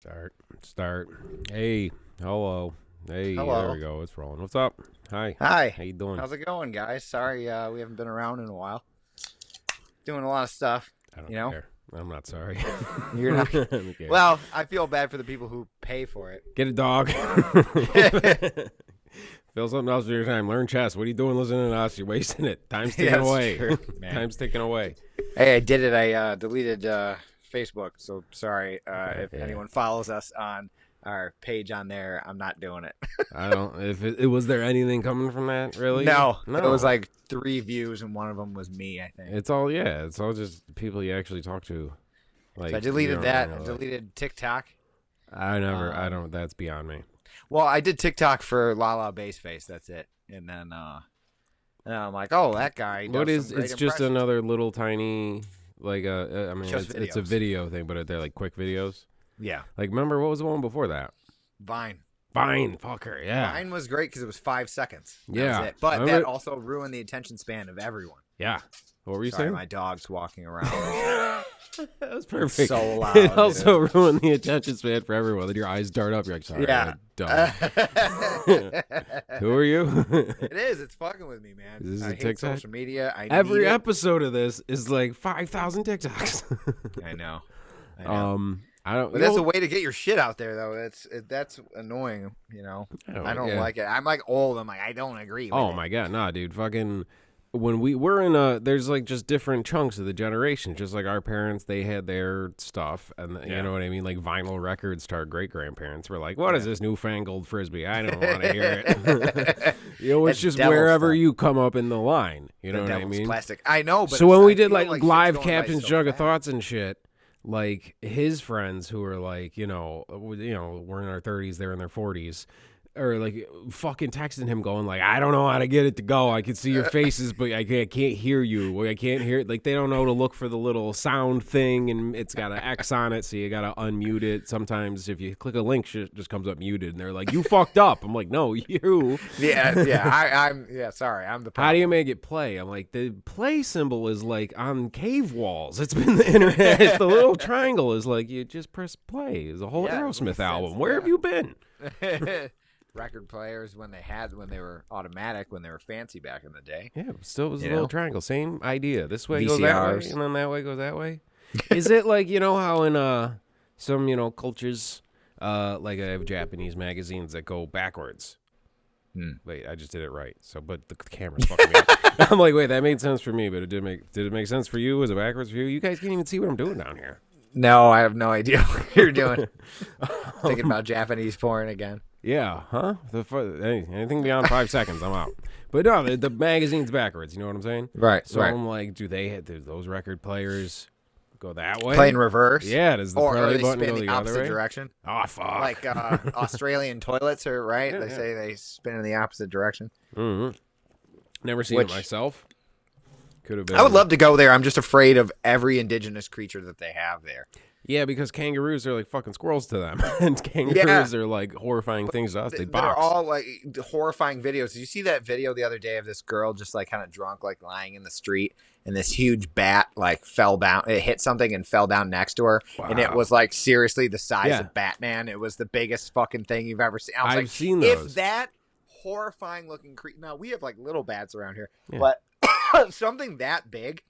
Start. Hey, hello. Hey, there Hello. we go. It's rolling. What's up? Hi. Hi. How you doing? How's it going, guys? Sorry, we haven't been around in a while. Doing a lot of stuff, I don't you know. care. I'm not sorry. You're not. Okay. Well, I feel bad for the people who pay for it. Get a dog. Fill something else with your time. Learn chess. What are you doing listening to us? You're wasting it. Time's ticking Yeah, that's away. true, man. Time's ticking away. Hey, I did it. I deleted Facebook, so sorry if Yeah. anyone follows us on our page on there. I'm not doing it. I don't. If it was there anything coming from that, really? No, No. it was like 3 views, and one of them was me. I think. It's all It's all just people you actually talk to. Like So I you deleted don't that. really I know, deleted TikTok. I never. I don't. That's beyond me. Well, I did TikTok for Lala Baseface. That's it. And then I'm like, oh, that guy. Does What is? some great It's just impressions. another little tiny, like I mean, Just it's a videos. video thing, but they're like quick videos. Yeah, Like, remember what was the one before that? Vine. Vine, fucker, yeah, Vine was great because it was 5 seconds. That yeah. was it. But Remember- that also ruined the attention span of everyone. yeah. What were you Sorry, saying? my dog's walking around. That was perfect. So loud, It also ruined the attention span for everyone. Then your eyes dart up. You're like, sorry, Yeah. dumb. Who are you? It is. It's fucking with me, man. Is this I a hate TikTok? social media. I Every need it. episode of this is like 5,000 TikToks. I know. I know. I don't. But that's a way to get your shit out there, though. That's annoying. You know, I don't yeah. like it. I'm like old. I'm like, I don't agree. With Oh it. my god, nah, dude, fucking. When we're in there's like just different chunks of the generation. Just like our parents, they had their stuff, and you Yeah. know what I mean. Like vinyl records to our great grandparents were like, "What is this newfangled frisbee? I don't want to hear it." You know, it's That's just devil wherever stuff. you come up in the line. You know The what I devil's mean? plastic. I know, but So when we I did feel like shit's live going by Captain's so Jug of fast. Thoughts and shit, like his friends who were like, we're in our 30s, they're in their 40s, or like fucking texting him going like, I don't know how to get it to go. I can see your faces, but I can't hear you. I can't hear it. Like they don't know to look for the little sound thing, and it's got an X on it, so you gotta unmute it. Sometimes if you click a link, shit just comes up muted, and they're like, you fucked up. I'm like, no, you. Yeah. Sorry, I'm the. How do you problem. make it play? I'm like, the play symbol is like on cave walls. It's been the internet. The little triangle is like, you just press play. It's a whole Yeah, it Aerosmith makes album. sense, Where yeah. have you been? Record players when they were automatic, when they were fancy back in the day. Yeah, it still was a You little know? triangle. Same idea. This way goes that way, VCRs. and then that way goes that way. Is it like, how in some, cultures, like I have Japanese magazines that go backwards? Wait, I just did it right. So, but the camera's fucking me up. I'm like, wait, that made sense for me, but did it make sense for you? Was it backwards for you? You guys can't even see what I'm doing down here. No, I have no idea what you're doing. Thinking about Japanese porn again. Yeah, huh? Anything beyond 5 seconds, I'm out. But no, the magazine's backwards. You know what I'm saying? Right. So I'm like, do those record players go that way? Play in reverse. Yeah, does the Or play they button spin go the the other opposite way? direction. Oh, fuck. Like Australian toilets are right. Yeah, They yeah. say they spin in the opposite direction. Mm-hmm. Never seen Which- it myself. Could have been. I would love to go there. I'm just afraid of every indigenous creature that they have there. Yeah, because kangaroos are like fucking squirrels to them, and kangaroos are like horrifying things to us. They That are box. all like horrifying videos. Did you see that video the other day of this girl just like kind of drunk, like lying in the street, and this huge bat like fell down? It hit something and fell down next to her, and it Wow. was like seriously the size Yeah. of Batman. It was the biggest fucking thing you've ever seen. I was I've like, seen those. if that horrifying looking creature. Now we have like little bats around here, Yeah. but something that big.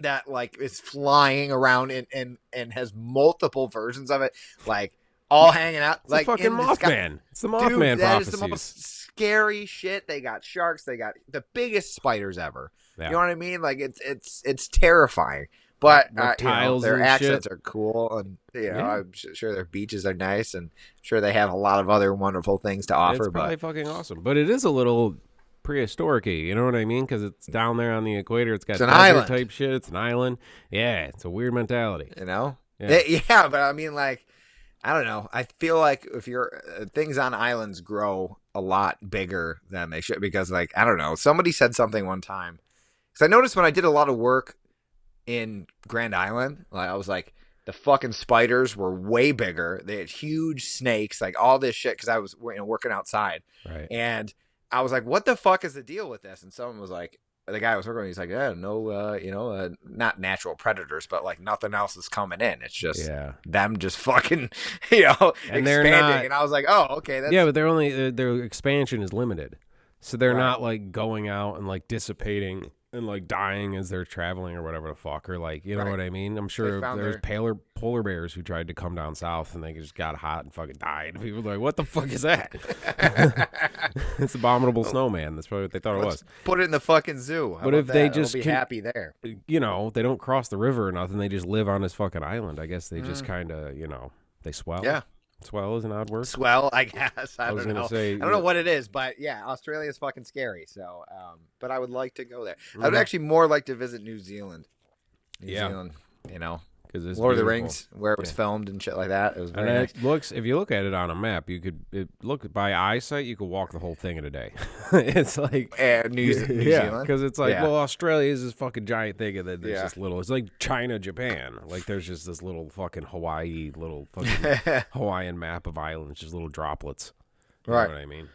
That like is flying around and has multiple versions of it, like all hanging out, It's like the fucking in the sky. Mothman. It's the Dude, Mothman that is prophecies. the most scary shit. They got sharks. They got the biggest spiders ever. Yeah. You know what I mean? Like it's terrifying. But Reptiles their and accents shit. are cool, and Yeah. I'm sure their beaches are nice, and I'm sure they have a lot of other wonderful things to offer. It's probably But fucking awesome. But it is a little prehistoric-y, you know what I mean? Because it's down there on the equator. It's got It's an desert island. type shit. It's an island. Yeah, it's a weird mentality. Yeah. Yeah. But I mean, like, I don't know. I feel like if you're things on islands grow a lot bigger than they should, because like I don't know. Somebody said something one time because I noticed when I did a lot of work in Grand Island, like I was like the fucking spiders were way bigger. They had huge snakes, like all this shit. Because I was working outside, Right. and I was like, "What the fuck is the deal with this?" And someone was like, the guy I was working with, he's like, yeah, no, not natural predators, but like nothing else is coming in. It's just them just fucking, and expanding. And I was like, oh, okay, that's but they're only their expansion is limited, so they're not like going out and like dissipating and like dying as they're traveling or whatever the fuck, or like, you know what I mean? I'm sure there's polar bears who tried to come down south and they just got hot and fucking died. People were like, what the fuck is that? It's abominable snowman. That's probably what they thought it was. Put it in the fucking zoo. But if they just be happy there, they don't cross the river or nothing. They just live on this fucking island. I guess they just kind of, they swell. Yeah. Swell is an odd word. Swell, I guess. I don't know. Say, I don't know what it is, but yeah, Australia is fucking scary. So, but I would like to go there. I would actually more like to visit New Zealand. New Zealand, because Lord of the Rings, where it was filmed and shit like that. It was very nice. If you look at it on a map, you could look by eyesight. You could walk the whole thing in a day. It's like New Zealand, because it's like, well, Australia is this fucking giant thing, and then there's this little. It's like China, Japan. Like there's just this little fucking little fucking Hawaiian map of islands, just little droplets. You know what I mean?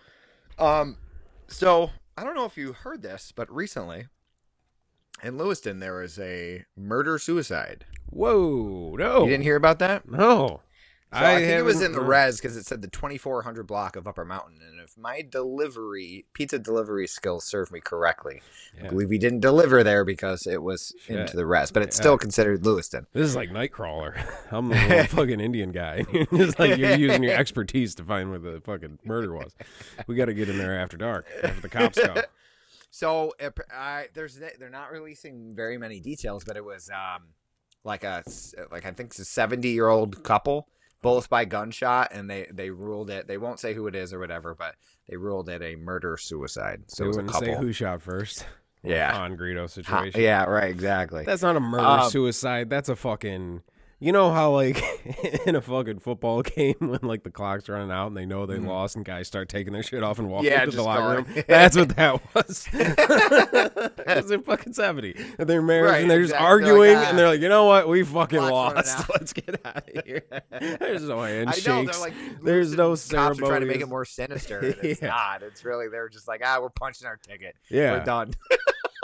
So I don't know if you heard this, but recently in Lewiston there was a murder-suicide. Whoa, no. You didn't hear about that? No. So I think it was in the res because it said the 2400 block of Upper Mountain. And if my pizza delivery skills serve me correctly, I believe we didn't deliver there because it was into the res. But it's still considered Lewiston. This is like Nightcrawler. I'm the little fucking Indian guy. It's like you're using your expertise to find where the fucking murder was. We got to get in there after dark, after the cops come. So they're not releasing very many details, but it was I think it's a 70-year-old couple, both by gunshot, and they ruled it. They won't say who it is or whatever, but they ruled it a murder-suicide. So they it was wouldn't a couple. Say who shot first. Yeah, Han Greedo situation. Yeah, right, exactly. That's not a murder-suicide. That's a fucking. You know how, like, in a fucking football game when, like, the clock's running out and they know they lost and guys start taking their shit off and walking into the locker room? That's what that was. That's in fucking 70. And they're married and they're just arguing and they're like, you know what? We fucking lost. Let's get out of here. There's no handshakes. Like, there's no ceremony. Cops are trying to make it more sinister. And it's not. It's really, they're just like, we're punching our ticket. Yeah. We're done.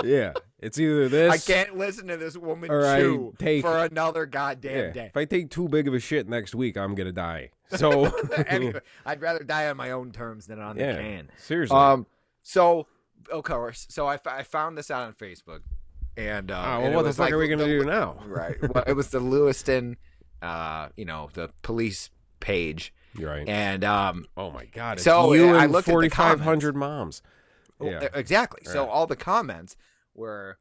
Yeah, it's either this. I can't listen to this woman chew for another goddamn day. If I take too big of a shit next week, I'm gonna die. So anyway, I'd rather die on my own terms than on the can. Seriously. So of course, I found this out on Facebook, and well, what the fuck are we gonna do now? Right. Well, it was the Lewiston, the police page. You're right. And oh my god, it's so you I and looked 4,500 moms. Yeah. Exactly. Right. So all the comments were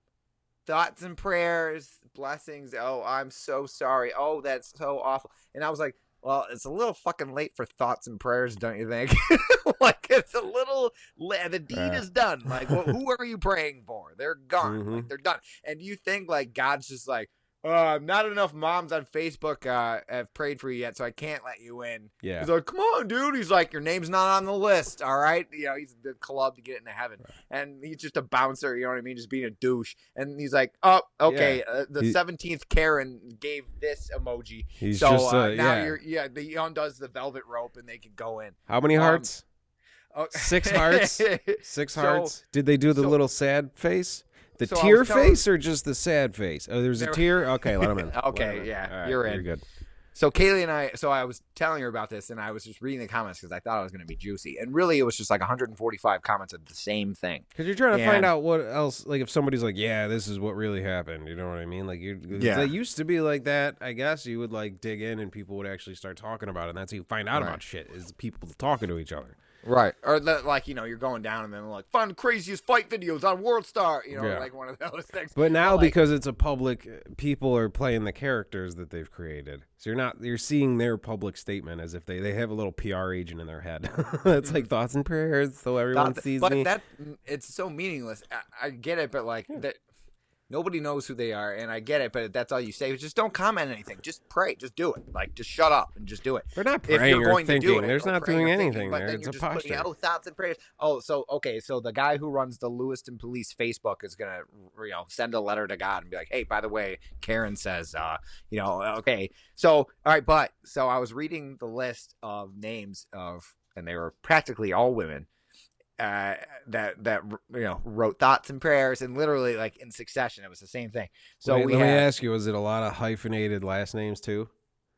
thoughts and prayers, blessings. Oh, I'm so sorry. Oh, that's so awful. And I was like, well, it's a little fucking late for thoughts and prayers, don't you think? Like, it's a little the deed is done. Like, who are you praying for? They're gone. Mm-hmm. Like, they're done. And you think like God's just like, not enough moms on Facebook have prayed for you yet, so I can't let you in. Yeah. He's like, come on, dude. He's like, your name's not on the list, all right? He's the club to get into heaven. Right. And he's just a bouncer, you know what I mean? Just being a douche. And he's like, oh, okay, the 17th Karen gave this emoji. He's so just, now he undoes the velvet rope and they can go in. How many hearts? 6 hearts? 6 hearts? Did they do the little sad face? The tear face or just the sad face? Oh, there's a tear? Okay, let him in. Okay, right, you're in. You're good. So Kaylee and I was telling her about this, and I was just reading the comments because I thought it was going to be juicy. And really, it was just like 145 comments of the same thing. Because you're trying to find out what else, like if somebody's like, yeah, this is what really happened. You know what I mean? Like, they used to be like that, I guess. You would like dig in and people would actually start talking about it. And that's how you find out about shit, is people talking to each other. Right. Or like, you're going down and then like, find the craziest fight videos on World Star, like one of those things. But now because it's a public, people are playing the characters that they've created. So you're seeing their public statement as if they have a little PR agent in their head. It's like thoughts and prayers so everyone sees me. But it's so meaningless. I get it, but like that. Nobody knows who they are, and I get it, but that's all you say. Just don't comment anything. Just pray. Just do it. Like, just shut up and just do it. They're not praying or thinking. There's not doing anything there. It's a posture. Thoughts and prayers. Oh, so the guy who runs the Lewiston Police Facebook is going to, send a letter to God and be like, hey, by the way, Karen says, okay. So, all right, so I was reading the list of names and they were practically all women. that wrote thoughts and prayers, and literally like in succession, it was the same thing. So let me ask you: was it a lot of hyphenated last names too?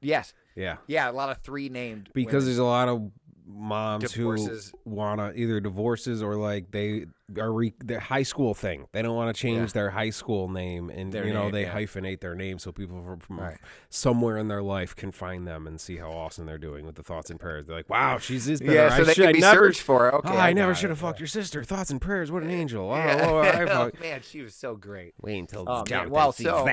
Yes. Yeah. Yeah, a lot of 3 named. Because women. there's a lot of moms Divorces. who wanna either divorces or like they are their high school thing. They don't want to change their high school name, and Their you know name, they yeah. hyphenate their name so people from Right. somewhere in their life can find them and see how awesome they're doing with the thoughts and prayers. They're like, wow, she's this better. Yeah, so they can be searched for it. Okay, I never got should it. have fucked your sister. Thoughts and prayers. What an angel. Yeah. Man, she was so great. Wait until man. Well, so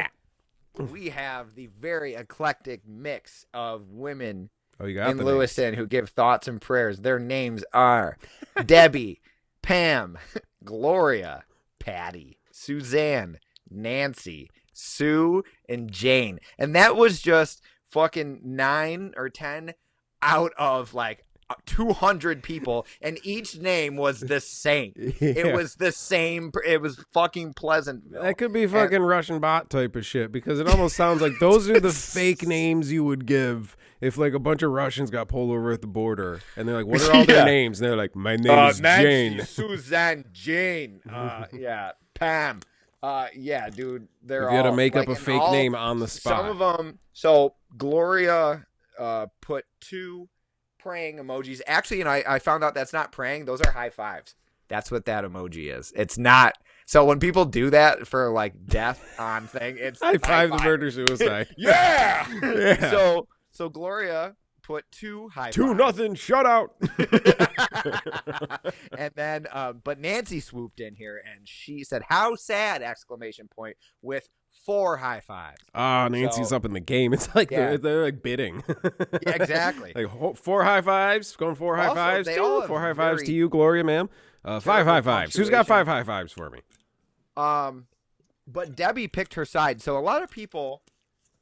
we have the very eclectic mix of women you got in the Lewiston who give thoughts and prayers. Their names are Debbie, Pam, Gloria, Patty, Suzanne, Nancy, Sue, and Jane. And that was just fucking 9 or 10 out of like 200 people, and each name was the same. It was the same. It was fucking Pleasantville. That could be fucking Russian bot type of shit, because it almost sounds like those are the fake names you would give if like a bunch of Russians got pulled over at the border and they're like, what are all their names? And they're like, my name is Nancy, Jane. Suzanne, Jane, yeah, Pam. Yeah, dude. They're If you had to all, make like, up a fake name on the spot. Some of them. So Gloria put 2 praying emojis. Actually, I found out that's not praying. Those are high fives. That's what that emoji is. It's not. So when people do that for like death on thing, it's high five the murder suicide. Yeah. Yeah. So Gloria put 2 high 2-0 shutout. And then but Nancy swooped in here and she said, "How sad!" exclamation point with 4 high fives. Ah, Nancy's up in the game. It's like they're like bidding. Yeah, exactly. Like 4 high fives, going 4 high Also, fives. they all 4 high have fives very to you, Gloria, ma'am. 5 high fives. Who's got 5 high fives for me? But Debbie picked her side. So a lot of people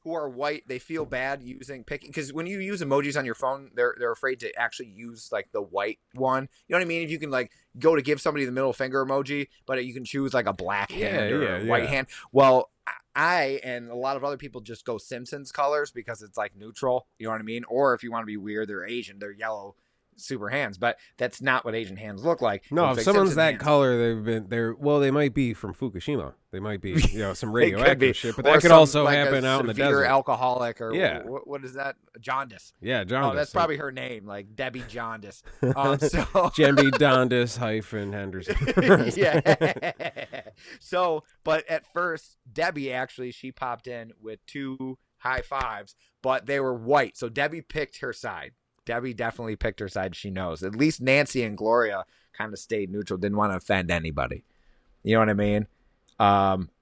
who are white, they feel bad picking, because when you use emojis on your phone, they're afraid to actually use like the white one. You know what I mean? If you can like go to give somebody the middle finger emoji, but you can choose like a black hand or a white hand. Well, I and a lot of other people just go Simpsons colors because it's like neutral. You know what I mean? Or if you want to be weird, they're Asian, they're yellow super hands, but that's not what Asian hands look like. No, if like someone's Simpsons that hands. color, they might be from Fukushima. They might be, some radioactive shit, but Or that could some, also like happen out in the desert. Alcoholic or Yeah. what is that? Jaundice. Yeah, jaundice. Oh, that's probably her name, like Debbie Jaundice. So Jemby Jaundice hyphen Henderson. yeah. So, but at first, Debbie actually, she popped in with 2 high fives, but they were white. So Debbie picked her side. Debbie definitely picked her side. She knows. At least Nancy and Gloria kind of stayed neutral, didn't want to offend anybody. You know what I mean?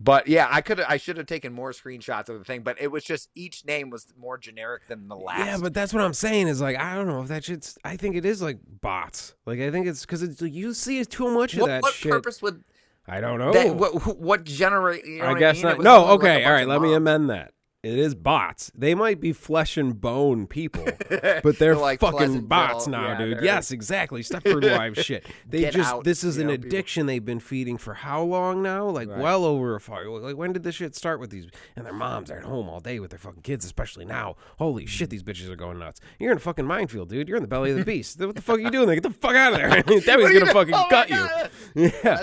But yeah, I should have taken more screenshots of the thing, but it was just each name was more generic than the last. Yeah, but that's what I'm saying is like, I don't know if that shit's, I think it is like bots. Like, I think it's because it's like, you see too much of that shit. What purpose would I don't know. What generate? You know I what guess I mean? not. No, okay, all right. Let me amend that. It is bots. They might be flesh and bone people, but they're like fucking bots now, yeah, dude. they're- Yes, exactly. Stepford Wives shit. They Get out, this is an people. addiction they've been feeding for how long now? Like Right. well over a fire. Like when did this shit start with these? And their moms are at home all day with their fucking kids, especially now. Holy shit, these bitches are going nuts. You're in a fucking minefield, dude. You're in the belly of the beast. What the fuck are you doing there? Get the fuck out of there. Debbie's gonna fucking gut you. Yeah.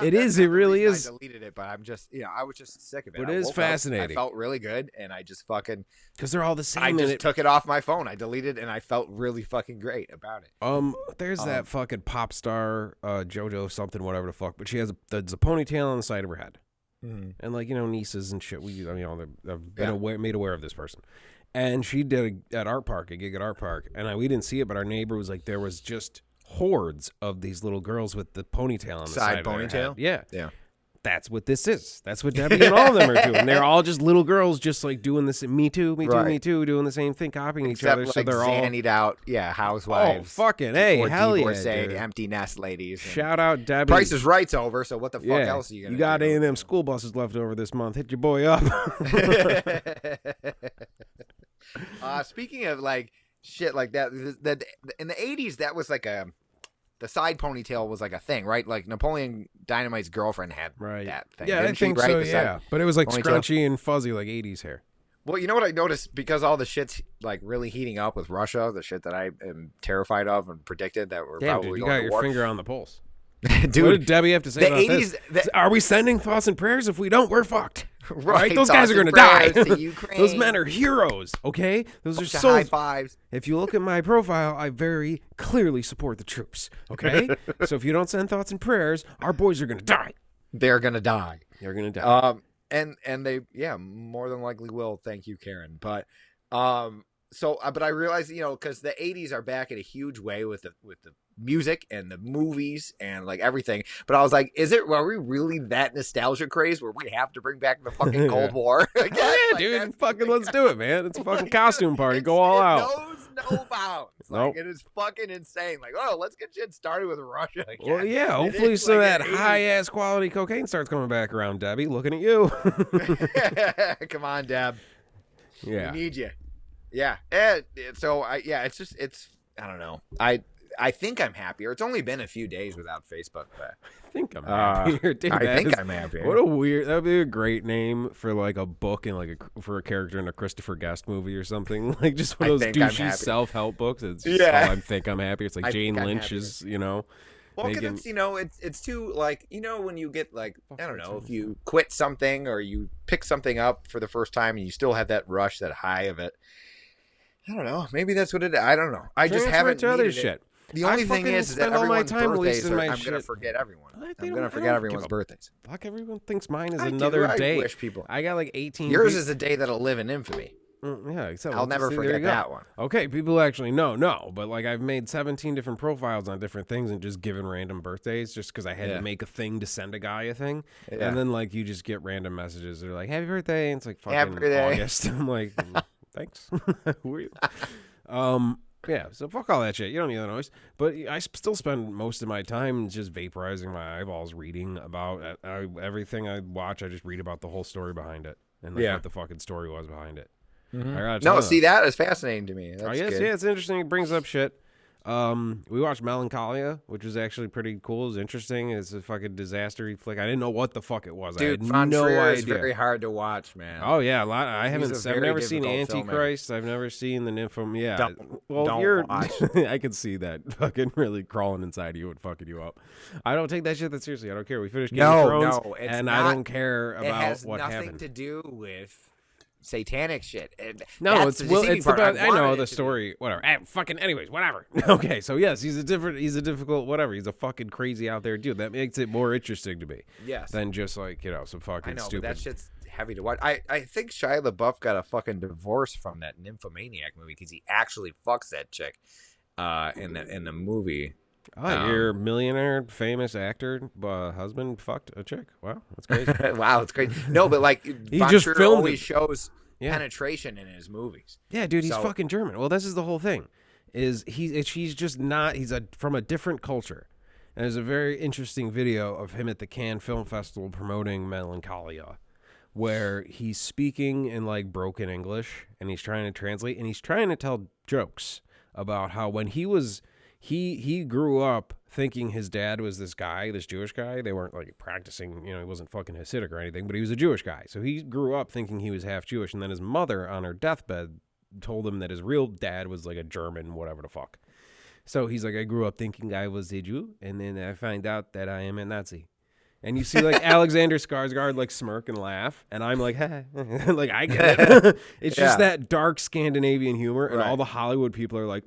It really is. I deleted it, but I'm just, I was just sick of it. But I it is woke up, fascinating. I felt really good, and I just fucking, Because they're all the same. I and just took it off my phone. I deleted it, and I felt really fucking great about it. There's that fucking pop star, JoJo something, whatever the fuck, but she has there's a ponytail on the side of her head, and like nieces and shit. I've been made aware of this person, and she did a gig at Art Park, and we didn't see it, but our neighbor was like, there was just hordes of these little girls with the ponytail on the side of their ponytail. head. Yeah. That's what this is. That's what Debbie and all of them are doing. They're all just little girls, just like doing this. Me too, Right. me too, doing the same thing, copying Except each other. like So they're all zannied out, housewives. Oh, fucking hey, or hell yeah, divorcee, dude. empty nest ladies. and Shout out Debbie. Price is Right's over, so what the fuck else are you gonna? You got do? A&M school buses left over this month. Hit your boy up. Speaking of like shit like that, in the 80s, that was like the side ponytail was like a thing, right? Like Napoleon Dynamite's girlfriend had that thing. Yeah, Didn't I think she, so. right? Yeah, but it was like ponytail? scrunchy and fuzzy, like 80s hair. Well, you know what I noticed, because all the shit's like really heating up with Russia, the shit that I am terrified of and predicted that we're Damn, probably dude, you going got to your war. finger on the pulse. Dude, what did Debbie have to say the about 80s, this? Are we sending thoughts and prayers? If we don't, we're fucked. Right, those guys are gonna die. to Ukraine. Those men are heroes. Okay, those are Bunch of so high fives. If you look at my profile, I very clearly support the troops. Okay, so if you don't send thoughts and prayers, our boys are gonna die. They're gonna die. They're gonna die. And they, more than likely will. Thank you, Karen. But, but I realized, because the 80s are back in a huge way with the music and the movies and like everything. But I was like, are we really that nostalgia craze where we have to bring back the fucking Cold War again? Yeah, dude, fucking let's do it, man. It's a fucking costume party. Go all out. It knows no bounds. Nope. It is fucking insane. Like, let's get shit started with Russia again. Well, yeah, hopefully some of that high-ass quality cocaine starts coming back around, Debbie. Looking at you. Come on, Deb. Yeah. We need you. Yeah. And so, I don't know. I think I'm happier. It's only been a few days without Facebook, but I think I'm happier. Dude, I'm happier. That'd be a great name for like a book and like for a character in a Christopher Guest movie or something. Like just one of those douchey self-help books. It's just, I think I'm happier. It's like Jane Lynch is, Well, because it's too like, when you get like, I don't know, if you quit something or you pick something up for the first time and you still have that rush, that high of it. I don't know. Maybe that's what it is. I don't know. I just haven't to other shit. The only thing is that everyone's birthdays I'm going to forget everyone. I'm going to forget everyone's birthdays. Fuck, everyone thinks mine is another day. I wish people. I got like 18. Yours is a day that'll live in infamy. Yeah, I'll never forget that one. Okay, people actually know, but like I've made 17 different profiles on different things and just given random birthdays just because I had to make a thing to send a guy a thing. Yeah. And then like you just get random messages. They're like, happy birthday. And it's like fucking August. I'm like, thanks. Who are you? Yeah, so fuck all that shit. You don't need that noise. But I still spend most of my time just vaporizing my eyeballs reading about everything I watch. I just read about the whole story behind it and like what the fucking story was behind it. Mm-hmm. See, that is fascinating to me. That's good. Yeah, it's interesting. It brings up shit. We watched Melancholia, which was actually pretty cool. It was interesting. It's a fucking disaster flick. I didn't know what the fuck it was. Dude, I had no idea. Is very hard to watch, man. Oh yeah, a lot. I've never seen Antichrist. I've never seen the Nympho. Yeah, don't watch. I can see that fucking really crawling inside of you and fucking you up. I don't take that shit that seriously. I don't care. We finished Game of Thrones, and I don't care about what happened. It has nothing to do with satanic shit. No, it's about. I know the story. Whatever. Anyways, whatever. Okay, so yes, he's a difficult whatever. He's a fucking crazy out there dude. That makes it more interesting to me. Yes. Than just like some fucking stupid. But that shit's heavy to watch. I think Shia Labeouf got a fucking divorce from that Nymphomaniac movie because he actually fucks that chick in the movie. Oh, your millionaire, famous actor husband fucked a chick. Wow, that's crazy. Wow, it's crazy. No, but like he just always shows penetration in his movies. Yeah, dude, he's fucking German. Well, this is the whole thing. He's just not. He's from a different culture. And there's a very interesting video of him at the Cannes Film Festival promoting Melancholia, where he's speaking in like broken English and he's trying to translate and he's trying to tell jokes about how when he grew up thinking his dad was this Jewish guy. They weren't like practicing, he wasn't fucking Hasidic or anything, but he was a Jewish guy. So he grew up thinking he was half Jewish. And then his mother on her deathbed told him that his real dad was like a German, whatever the fuck. So he's like, I grew up thinking I was a Jew. And then I find out that I am a Nazi. And you see like Alexander Skarsgård like smirk and laugh. And I'm like, hey, like I get it. It's just that dark Scandinavian humor. And all the Hollywood people are like,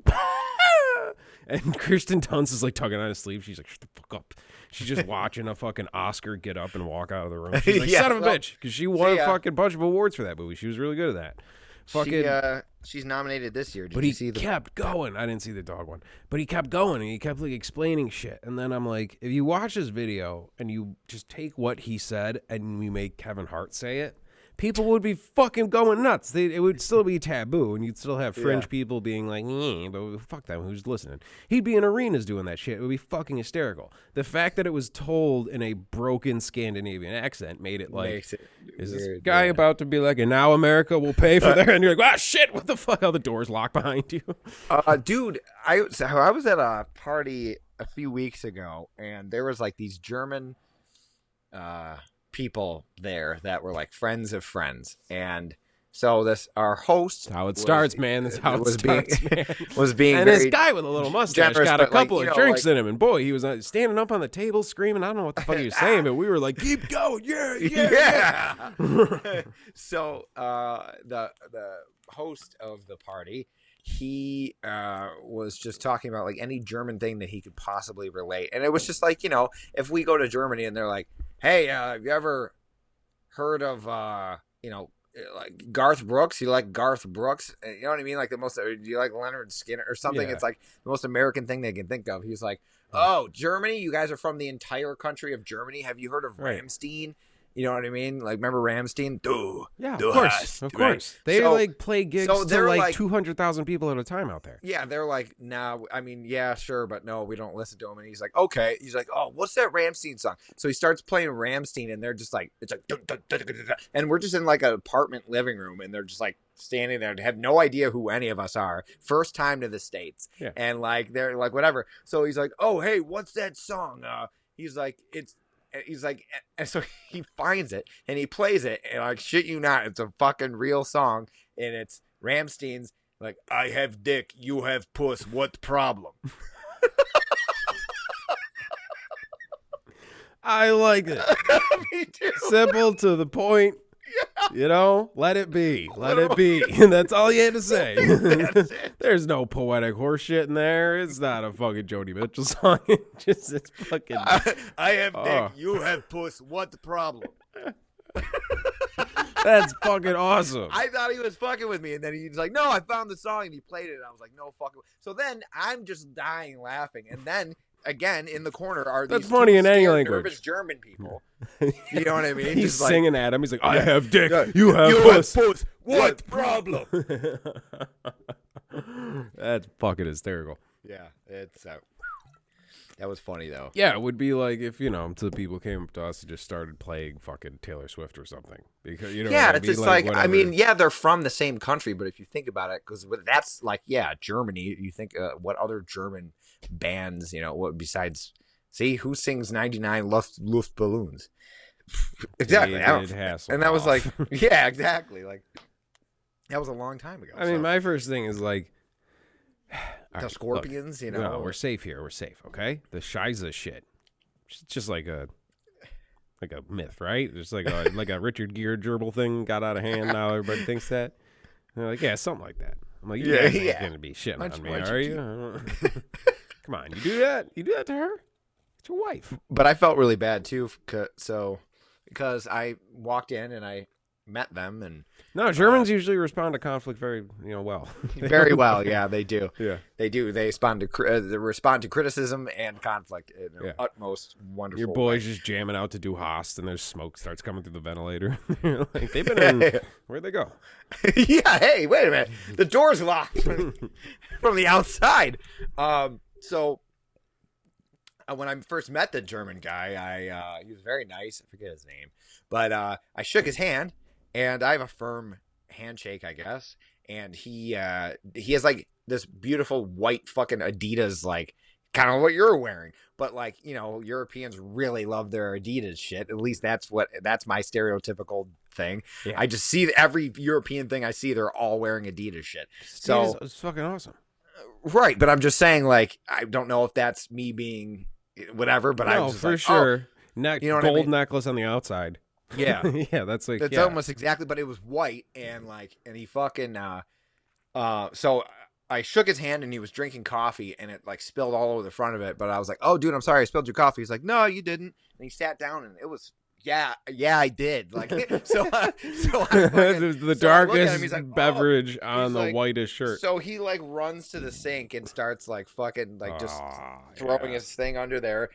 and Kirsten Dunst is like tugging on his sleeve. She's like, shut the fuck up. She's just watching a fucking Oscar get up and walk out of the room. She's like, son of a bitch. Because she won a fucking bunch of awards for that movie. She was really good at that. She's nominated this year. But he kept going. I didn't see the dog one. But he kept going and he kept like explaining shit. And then I'm like, if you watch this video and you just take what he said and we make Kevin Hart say it, people would be fucking going nuts. It would still be taboo, and you'd still have fringe people being like, but fuck them, who's listening? He'd be in arenas doing that shit. It would be fucking hysterical. The fact that it was told in a broken Scandinavian accent made it like, is this guy about to be like, and now America will pay for that? And you're like, shit, what the fuck? How the doors lock behind you? Dude, I was at a party a few weeks ago, and there was like these German people there that were like friends of friends, and So our host, That's how it starts, man. That's how it starts, man. Was being and very this guy with a little mustache generous, got a but, like, couple you of know, drinks like- in him, and boy, he was standing up on the table screaming. I don't know what the fuck he was saying, but we were like, "Keep going, yeah." So the host of the party, he was just talking about like any German thing that he could possibly relate, and it was just like, you know, if we go to Germany and they're like, "Hey, have you ever heard of you know, like Garth Brooks? You like Garth Brooks? You know what I mean? Like the most. Do you like Leonard Skinner or something?" Yeah. It's like the most American thing they can think of. He's like, "Oh, Germany? You guys are from the entire country of Germany? Have you heard of Right. Ramstein? You know what I mean? Like, remember Ramstein? Yeah, Du of course, hast, of right? course. They So- like play gigs so to they're like like- 200,000 people at a time out there. Yeah, they're like, nah, I mean, yeah, sure, but no, we don't listen to him. And he's like, okay. He's like, oh, what's that Ramstein song? So he starts playing Ramstein, and they're just like, it's like, dun, dun, dun, dun, dun, dun. And we're just in like an apartment living room, and they're just like standing there and have no idea who any of us are. First time to the States. Yeah. And like, they're like, whatever. So he's like, oh, hey, what's that song? He's like, and so he finds it and he plays it, and like, shit you not, it's a fucking real song, and it's Ramstein's like, I have dick, you have puss, what problem? I like it. Me too. Simple to the point. You know, let it be. Let it be. And that's all you had to say. That's it. There's no poetic horseshit in there. It's not a fucking Joni Mitchell song. It's fucking. I have dick, Oh. you have puss, what the problem? That's fucking awesome. I thought he was fucking with me, and then he's like, no, I found the song, and he played it, and I was like, no fucking. So then I'm just dying laughing, and then again in the corner are That's these funny two in any scared, language. nervous German people. You know what I mean? He's Just like, singing at him. He's like, I have dick. Yeah. You have you puss. have puss, what problem? That's fucking hysterical. Yeah, it's that was funny though. Yeah, it would be like if, you know, the people came up to us and just started playing fucking Taylor Swift or something. Because, you know, Yeah, what I it's mean? just like, I whatever. mean, yeah, they're from the same country, but if you think about it, because that's like, yeah, Germany. You think what other German bands, you know, what besides, see, who sings 99 Luftballons? Exactly. I don't- David Hasselhoff. and that was like, yeah, exactly. Like, that was a long time ago. I mean, my first thing is like, all the right, Scorpions, look, you know. no, we're safe here. We're safe, okay? The Shiza shit. It's just like a myth, right? There's like a Richard Gere gerbil thing got out of hand. Now everybody thinks that. And they're like, yeah, something like that. I'm like, Yeah, yeah, yeah. gonna be shitting Why'd on you- me, why'd are you you? Come on, you do that? You do that to her? It's your wife. But I felt really bad too, because I walked in and I met them, and No, Germans usually respond to conflict very, well. very well. Yeah, they do. Yeah. They do. They respond to criticism and conflict in the Yeah. utmost wonderful. Your way. boy's just jamming out to do Host, and there's smoke starts coming through the ventilator. You're like, they've been in. Where'd they go? Yeah. Hey, wait a minute. The door's locked from the outside. So when I first met the German guy, he was very nice. I forget his name, but I shook his hand, and I have a firm handshake, I guess. And he has like this beautiful white fucking Adidas, like kind of what you're wearing, but like, Europeans really love their Adidas shit. At least that's my stereotypical thing. Yeah. I just see every European thing I see, they're all wearing Adidas shit. So it's fucking awesome. right, but I'm just saying, like, I don't know if that's me being whatever, but No, I'm just for like, sure. you know what I Gold mean? necklace on the outside. Oh, yeah. Yeah, that's like That's yeah. almost exactly, but it was white, and he fucking so I shook his hand, and he was drinking coffee, and it like spilled all over the front of it, but I was like, oh dude, I'm sorry I spilled your coffee. He's like, no, you didn't. And he sat down, and it was yeah, I did. Like, so I fucking, the so I look at him, darkest he's like, oh. beverage on He's the like- whitest shirt. So he like runs to the sink and starts like fucking like just Ah, throwing yeah. his thing under there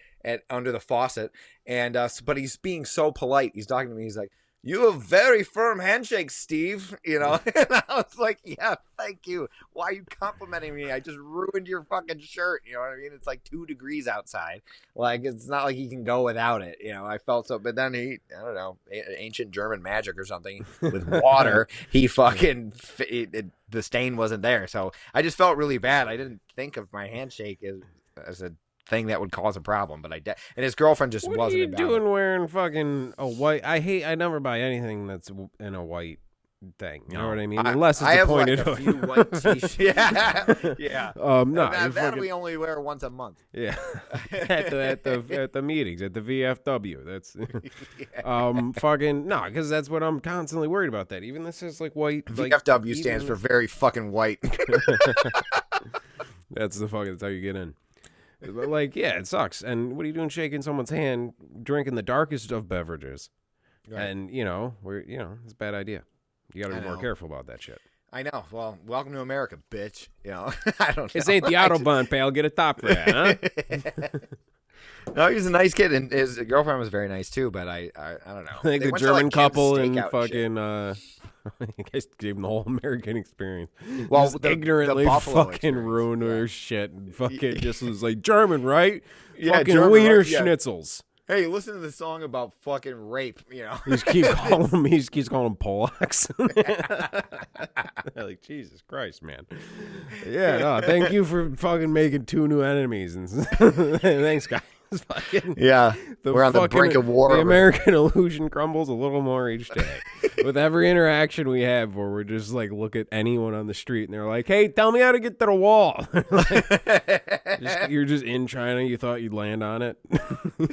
under the faucet, and but he's being so polite. He's talking to me. He's like, "You have very firm handshake, Steve." And I was like, "Yeah, thank you. Why are you complimenting me? I just ruined your fucking shirt." You know what I mean? It's like 2 degrees outside. Like, it's not like he can go without it. I felt so. But then I don't know, ancient German magic or something with water. He fucking the stain wasn't there. So I just felt really bad. I didn't think of my handshake as a thing that would cause a problem, but and his girlfriend just What wasn't are you about doing it. wearing fucking a white? I never buy anything that's in a white thing. You No. know what I mean? Unless it's I the have point like of a few white t-shirts. Yeah. no, that we only wear once a month. Yeah, at the meetings at the VFW. That's fucking no, because that's what I'm constantly worried about. That even this is like white. VFW stands for very fucking white. That's how you get in. But like, yeah, it sucks. And what are you doing, shaking someone's hand, drinking the darkest of beverages? Right. And it's a bad idea. You got to be more careful about that shit. I know. Well, welcome to America, bitch. I don't know. This ain't the Autobahn, pal. Get a top for that, huh? No, he was a nice kid, and his girlfriend was very nice too. But I don't know. I think the German couple and fucking I guess gave him the whole American experience. Well, ignorantly fucking ruined her shit and fucking just was like German, right? Yeah, fucking German, wiener schnitzels. Hey, listen to the song about fucking rape, He keeps calling them Polacks. Like, Jesus Christ, man. Yeah, no, thank you for fucking making 2 new enemies. And thanks, guys. Yeah, we're on the brink of war. The American illusion crumbles a little more each day. With every interaction we have where we're just like, look at anyone on the street and they're like, hey, tell me how to get to the wall. You're just in China. You thought you'd land on it.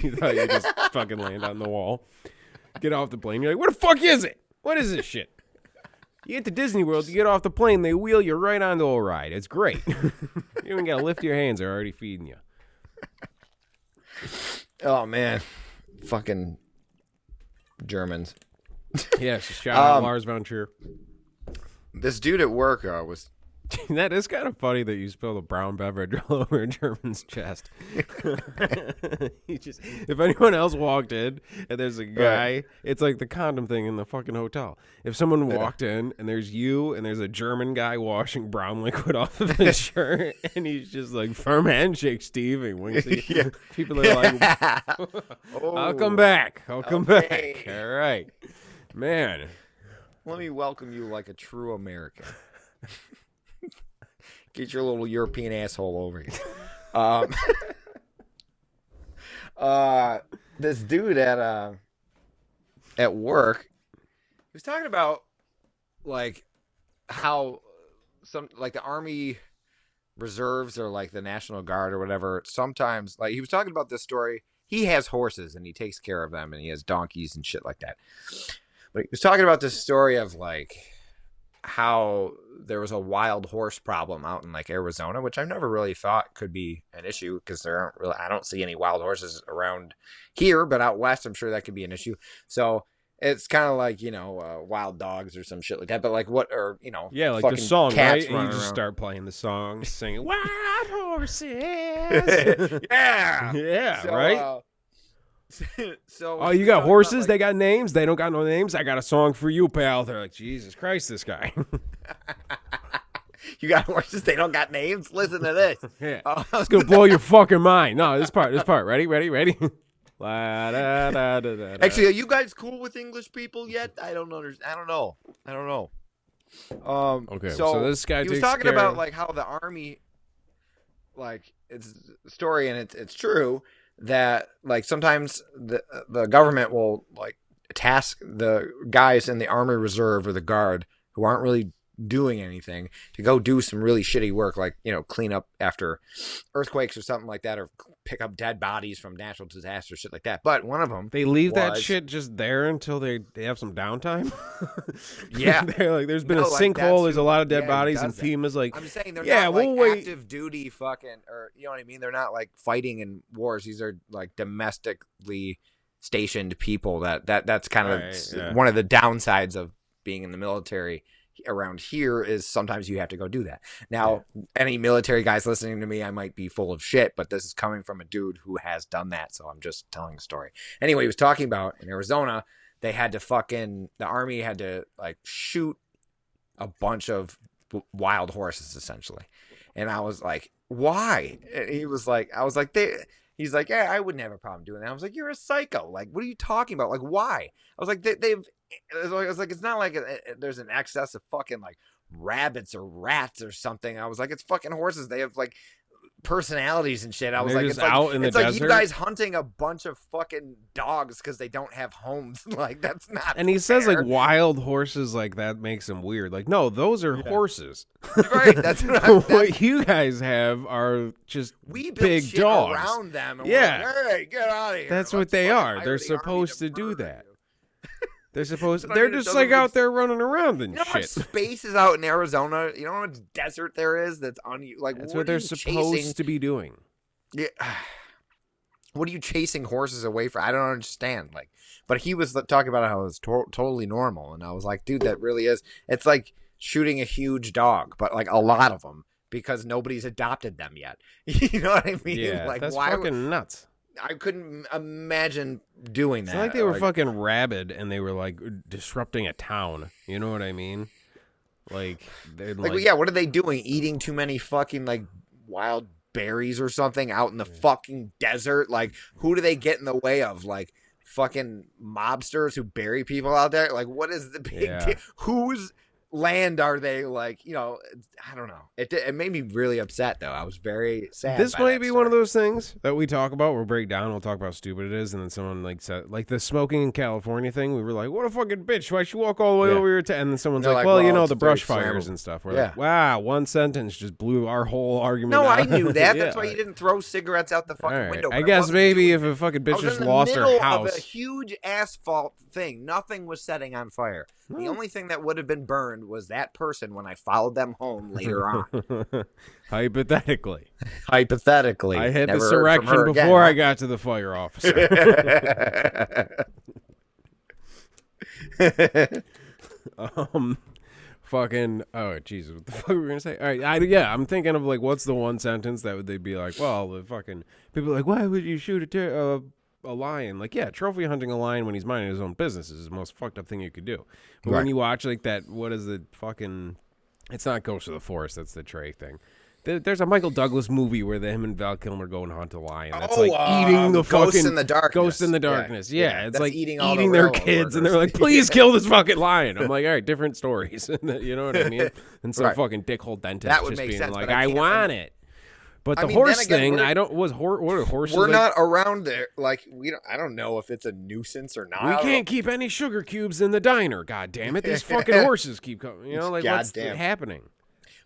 You thought you'd just fucking land on the wall. Get off the plane. You're like, what the fuck is it? What is this shit? You get to Disney World, you get off the plane, they wheel you right onto a ride. It's great. You don't even got to lift your hands. They're already feeding you. Oh man, fucking Germans. Yes, shout out Lars von Trier. This dude at work was. That is kind of funny that you spilled a brown beverage all over a German's chest. If anyone else walked in and there's a guy, it's like the condom thing in the fucking hotel. If someone walked in and there's you and there's a German guy washing brown liquid off of his shirt and he's just like, firm handshake, Steve, and winks at you. People are like, I'll come back. I'll come back. All right. Man. Let me welcome you like a true American. Get your little European asshole over here. This dude at work, he was talking about like how some like the Army reserves or like the National Guard or whatever. Sometimes, like he was talking about this story. He has horses and he takes care of them and he has donkeys and shit like that. But he was talking about this story of like how there was a wild horse problem out in like Arizona, which I've never really thought could be an issue because I don't see any wild horses around here, but out west, I'm sure that could be an issue. So it's kind of like, wild dogs or some shit like that. But like what, or, yeah, like the song, right? And you just start playing the song, singing wild horses. Yeah. Yeah. So, right. So you got horses? They got names? They don't got no names? I got a song for you, pal. They're like, Jesus Christ, this guy. You got horses? They don't got names? Listen to this. Yeah. It's going to blow your fucking mind. No, this part. Ready? Actually, are you guys cool with English people yet? I don't understand. I don't know. Okay, so this guy he was talking about like how the Army, like it's a story and it's true that like sometimes the government will like task the guys in the Army Reserve or the Guard who aren't really doing anything to go do some really shitty work, like clean up after earthquakes or something like that, or pick up dead bodies from natural disasters, shit like that. But one of them, they leave that shit just there until they have some downtime. Yeah. They're like, there's been a sinkhole, there's a lot of dead bodies, and FEMA's like, I'm saying they're not like active duty fucking, or you know what I mean, they're not like fighting in wars. These are like domestically stationed people. That's kind of one of the downsides of being in the military around here is sometimes you have to go do that. Now, any military guys listening to me, I might be full of shit, but this is coming from a dude who has done that, so I'm just telling a story. Anyway, he was talking about in Arizona, they had to the Army had to like shoot a bunch of wild horses essentially. And I was like, why? And he was like, he's like, yeah, I wouldn't have a problem doing that. I was like, you're a psycho. Like, what are you talking about? Like, why? I was like, I was like, it's not like there's an excess of fucking like rabbits or rats or something. I was like, it's fucking horses. They have like personalities and shit. I And was they're like, just it's like out in the it's like desert? you guys hunting a bunch of fucking dogs because they don't have homes. Like that's not. And he says fair. like wild horses, like that makes him weird. Like, no, those are horses. Right, that's what What you guys have are just we built big shit dogs around them. And Yeah. we're like, hey, get out of here. That's Let's what they fucking are. hire They're the army supposed to do murder that. you. They're supposed. But I They're mean, it just doesn't like make out there running around and You know how much shit. space is out in Arizona? You know how much desert there is that's like That's what what they're are you supposed chasing? to be doing. Yeah. What are you chasing horses away from? I don't understand. Like, but he was talking about how it was totally normal, and I was like, dude, that really is. It's like shooting a huge dog, but like a lot of them because nobody's adopted them yet. You know what I mean? Yeah, like, that's why? fucking nuts. I couldn't imagine doing that. It's not like they were fucking rabid and they were like disrupting a town. You know what I mean? Like, yeah, what are they doing? Eating too many fucking like wild berries or something out in the fucking desert? Like, who do they get in the way of? Like, fucking mobsters who bury people out there? Like, what is the big deal? Whose land are they? Like, you know, I don't know. It made me really upset though. I was very sad. This might be one of those things that we talk about. We'll break down. We'll talk about how stupid it is, and then someone like said, like the smoking in California thing. We were like, "What a fucking bitch! Why'd you walk all the way over here?" And then someone's like, "Well, you know, the brush fires and stuff." We're like, "Wow, one sentence just blew our whole argument." No, out. I knew that. That's why you didn't throw cigarettes out the fucking window. I guess maybe if a fucking bitch just lost her house, of a huge asphalt thing, nothing was setting on fire. The only thing that would have been burned was that person when I followed them home later on. Hypothetically. Hypothetically. I had this erection before I got to the fire officer. Fucking, oh, Jesus, what the fuck were we going to say? All right, I'm thinking of, like, what's the one sentence that would they be like, well, the fucking, people are like, why would you shoot a lion? Like, yeah, trophy hunting a lion when he's minding his own business is the most fucked up thing you could do. But when you watch, like, that, what is the fucking, it's not Ghost of the Forest, that's the Trey thing. There's a Michael Douglas movie where him and Val Kilmer go and hunt a lion. That's like eating the Ghost fucking in the Darkness. Ghost in the Darkness. Yeah, it's like eating their kids, and they're like, "Please kill this fucking lion." I'm like, all right, different stories. You know what I mean? And some fucking dickhole dentist that would just make being sense, like, but "I want it." But the horse thing, I don't. What are horses? We're not around there. Like we don't. I don't know if it's a nuisance or not. We can't keep any sugar cubes in the diner. God damn it! These fucking horses keep coming. You know, like what's happening?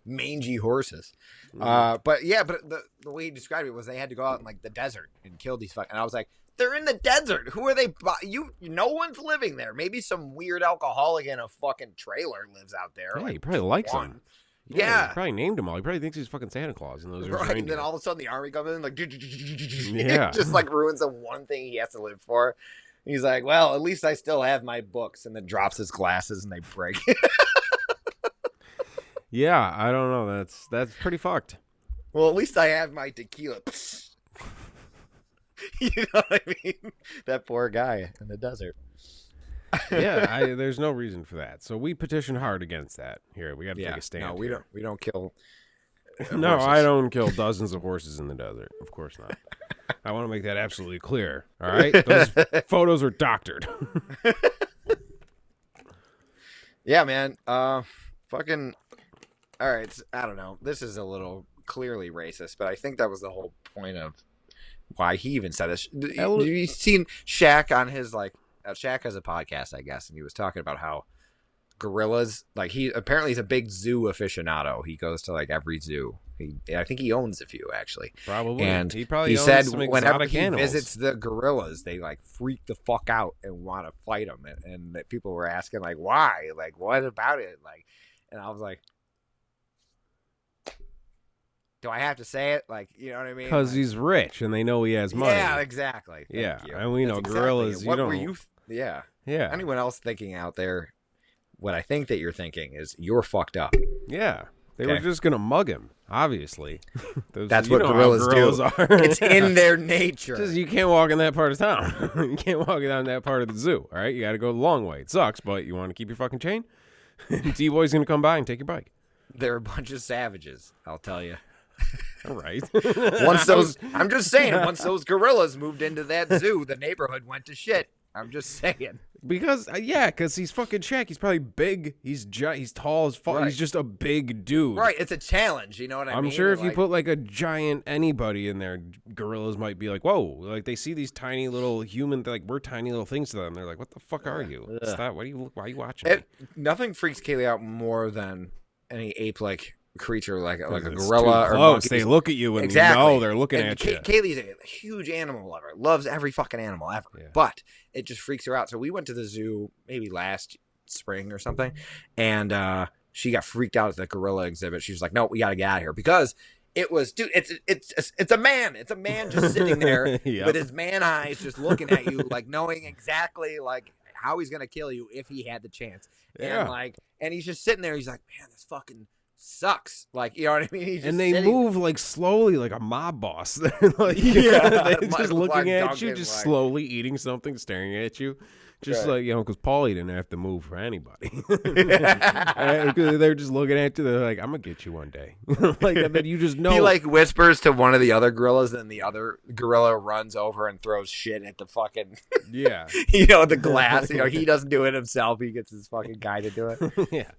Mangy horses. But the way he described it was they had to go out in like the desert and kill these fucking. And I was like, they're in the desert. Who are they? No one's living there. Maybe some weird alcoholic in a fucking trailer lives out there. Yeah, like, he probably likes them. Yeah. He probably named them all. He probably thinks he's fucking Santa Claus. And those are right. And then all of a sudden the army comes in like, yeah, just like ruins the one thing he has to live for. He's like, well, at least I still have my books, and then drops his glasses and they break. Yeah, I don't know. That's pretty fucked. Well, at least I have my tequila. You know what I mean? That poor guy in the desert. Yeah, there's no reason for that. So we petition hard against that. Here, we got to take a stand. No, we don't kill. No, I don't kill dozens of horses in the desert. Of course not. I want to make that absolutely clear. All right, those photos are doctored. Yeah, man. Fucking. All right, I don't know. This is a little clearly racist, but I think that was the whole point of why he even said this. Have you seen Shaq on his Shaq has a podcast, I guess, and he was talking about how gorillas, like he's a big zoo aficionado. He goes to like every zoo. I think he owns a few actually. Probably. And he said some whenever he animals. visits the gorillas, they like freak the fuck out and want to fight him. And that people were asking like, why? Like, what about it? Like, and I was like, do I have to say it? Like, you know what I mean? Because he's rich and they know he has money. Yeah, exactly. Thank you. And we know gorillas. What were you? Yeah. Yeah. Anyone else thinking out there? What I think that you're thinking is you're fucked up. Yeah. They were just gonna mug him. Obviously, that's what gorillas do. Are. It's in their nature. Just, you can't walk in that part of town. You can't walk down that part of the zoo. All right, you got to go the long way. It sucks, but you want to keep your fucking chain. D-Boy's gonna come by and take your bike. They're a bunch of savages, I'll tell you. All right. I'm just saying, once those gorillas moved into that zoo, the neighborhood went to shit. I'm just saying. Because because he's fucking Shaq. He's probably big. He's tall as fuck. Right. He's just a big dude. Right. It's a challenge. You know what I mean? I'm sure if you put like a giant anybody in there, gorillas might be like, whoa. Like they see these tiny little human, like we're tiny little things to them. They're like, what the fuck are you? Stop. Why are you watching me? Nothing freaks Kaylee out more than any ape-like creature like a It's gorilla too or close. monkey. They look at you and Exactly. you know they're looking at you. Kaylee's a huge animal lover. Loves every fucking animal ever. Yeah. But it just freaks her out. So we went to the zoo maybe last spring or something, and she got freaked out at the gorilla exhibit. She was like, "No, we got to get out of here," because it was, dude. It's a man. It's a man just sitting there with his man eyes, just looking at you, like knowing exactly like how he's gonna kill you if he had the chance. Yeah. And he's just sitting there. He's like, "Man, this fucking sucks." Like, you know what I mean? He's just And they sitting. move like slowly, like a mob boss. They're like, Yeah. they're just looking at you, Duncan, just like- slowly eating something, staring at you. Just Right. like, because Paulie didn't have to move for anybody. They're just looking at you. They're like, I'm going to get you one day. Like, and then you just know. He like whispers to one of the other gorillas, and the other gorilla runs over and throws shit at the fucking, Yeah. the glass. He doesn't do it himself. He gets his fucking guy to do it. Yeah.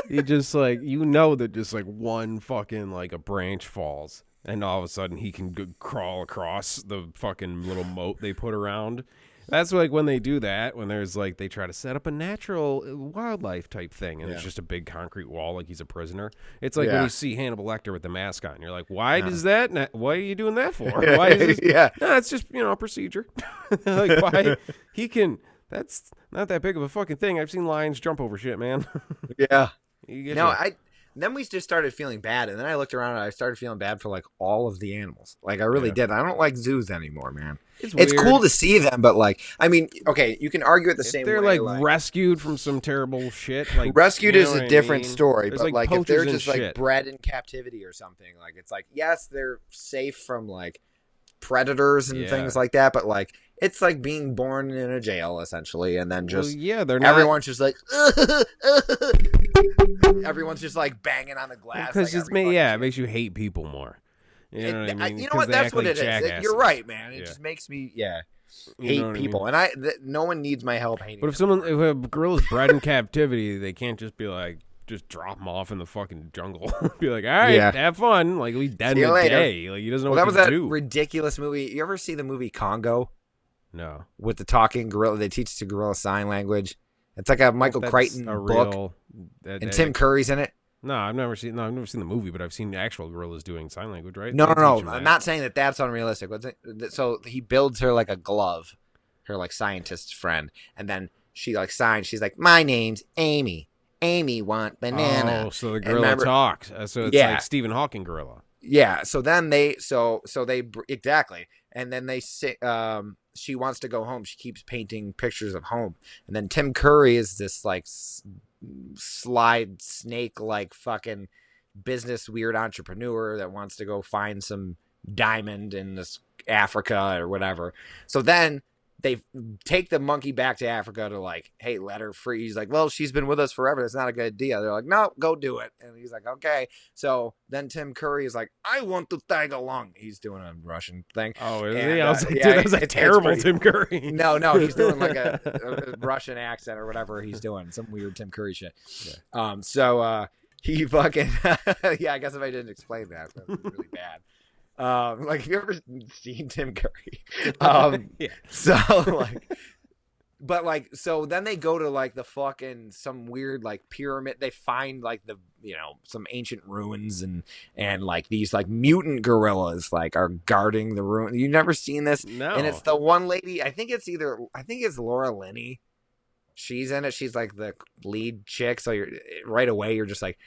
He just like, that just like one fucking like a branch falls. And all of a sudden he can crawl across the fucking little moat they put around. That's like when they do that, when there's like, they try to set up a natural wildlife type thing. And it's just a big concrete wall, like he's a prisoner. It's like when you see Hannibal Lecter with the mask on, you're like, why does that? Why are you doing that for? Why is this? Yeah. No, it's just, procedure. Like, why? That's not that big of a fucking thing. I've seen lions jump over shit, man. Yeah. No, Then we just started feeling bad, and then I looked around and I started feeling bad for like all of the animals. Like I really did. I don't like zoos anymore, man. It's cool to see them, but like, I mean, okay, you can argue it the same way. They're like rescued from some terrible shit. Like rescued is a different story, There's, but like if poachers they're and just like shit. bred in captivity or something, like it's like yes, they're safe from like predators and things like that, but like it's like being born in a jail essentially, and then just they're not. Everyone's just like everyone's just like banging on the glass because like it makes you hate people more. You know what I mean? You know what? That's what it is. Jackasses. You're right, man. It just makes me hate people, I mean? and no one needs my help hating. But if a gorilla's bred in captivity, they can't just be like, just drop him off in the fucking jungle. Be like, all right, have fun. Like, he's dead in a day. Like, he doesn't know what to do. That was that ridiculous movie. You ever see the movie Congo? No. With the talking gorilla, they teach the gorilla sign language. It's like a Michael Crichton book, and Tim Curry's in it. No, I've never seen the movie, but I've seen the actual gorillas doing sign language, right? No. I'm not saying that that's unrealistic. So he builds her like a glove, her like scientist friend, and then she like signs. She's like, "My name's Amy. Amy want banana." Oh, so the gorilla talks. So it's like Stephen Hawking gorilla. Yeah. So then they exactly, and then they say she wants to go home. She keeps painting pictures of home, and then Tim Curry is this like slide snake like fucking business weird entrepreneur that wants to go find some diamond in this Africa or whatever. So then they take the monkey back to Africa to like, hey, let her free. He's like, well, she's been with us forever. That's not a good idea. They're like, no, go do it. And he's like, okay. So then Tim Curry is like, I want to tag along. He's doing a Russian thing. Oh, is he? I was like, dude, that was a terrible Tim Curry. No, he's doing like a Russian accent or whatever he's doing. Some weird Tim Curry shit. Yeah. So he fucking, I guess if I didn't explain that would be really bad. Like, have you ever seen Tim Curry? So like, but like, so then they go to like the fucking some weird like pyramid. They find like the some ancient ruins and like these like mutant gorillas like are guarding the ruin. You never seen this? No. And it's the one lady. I think it's Laura Linney. She's in it. She's like the lead chick. So you're right away. You're just like,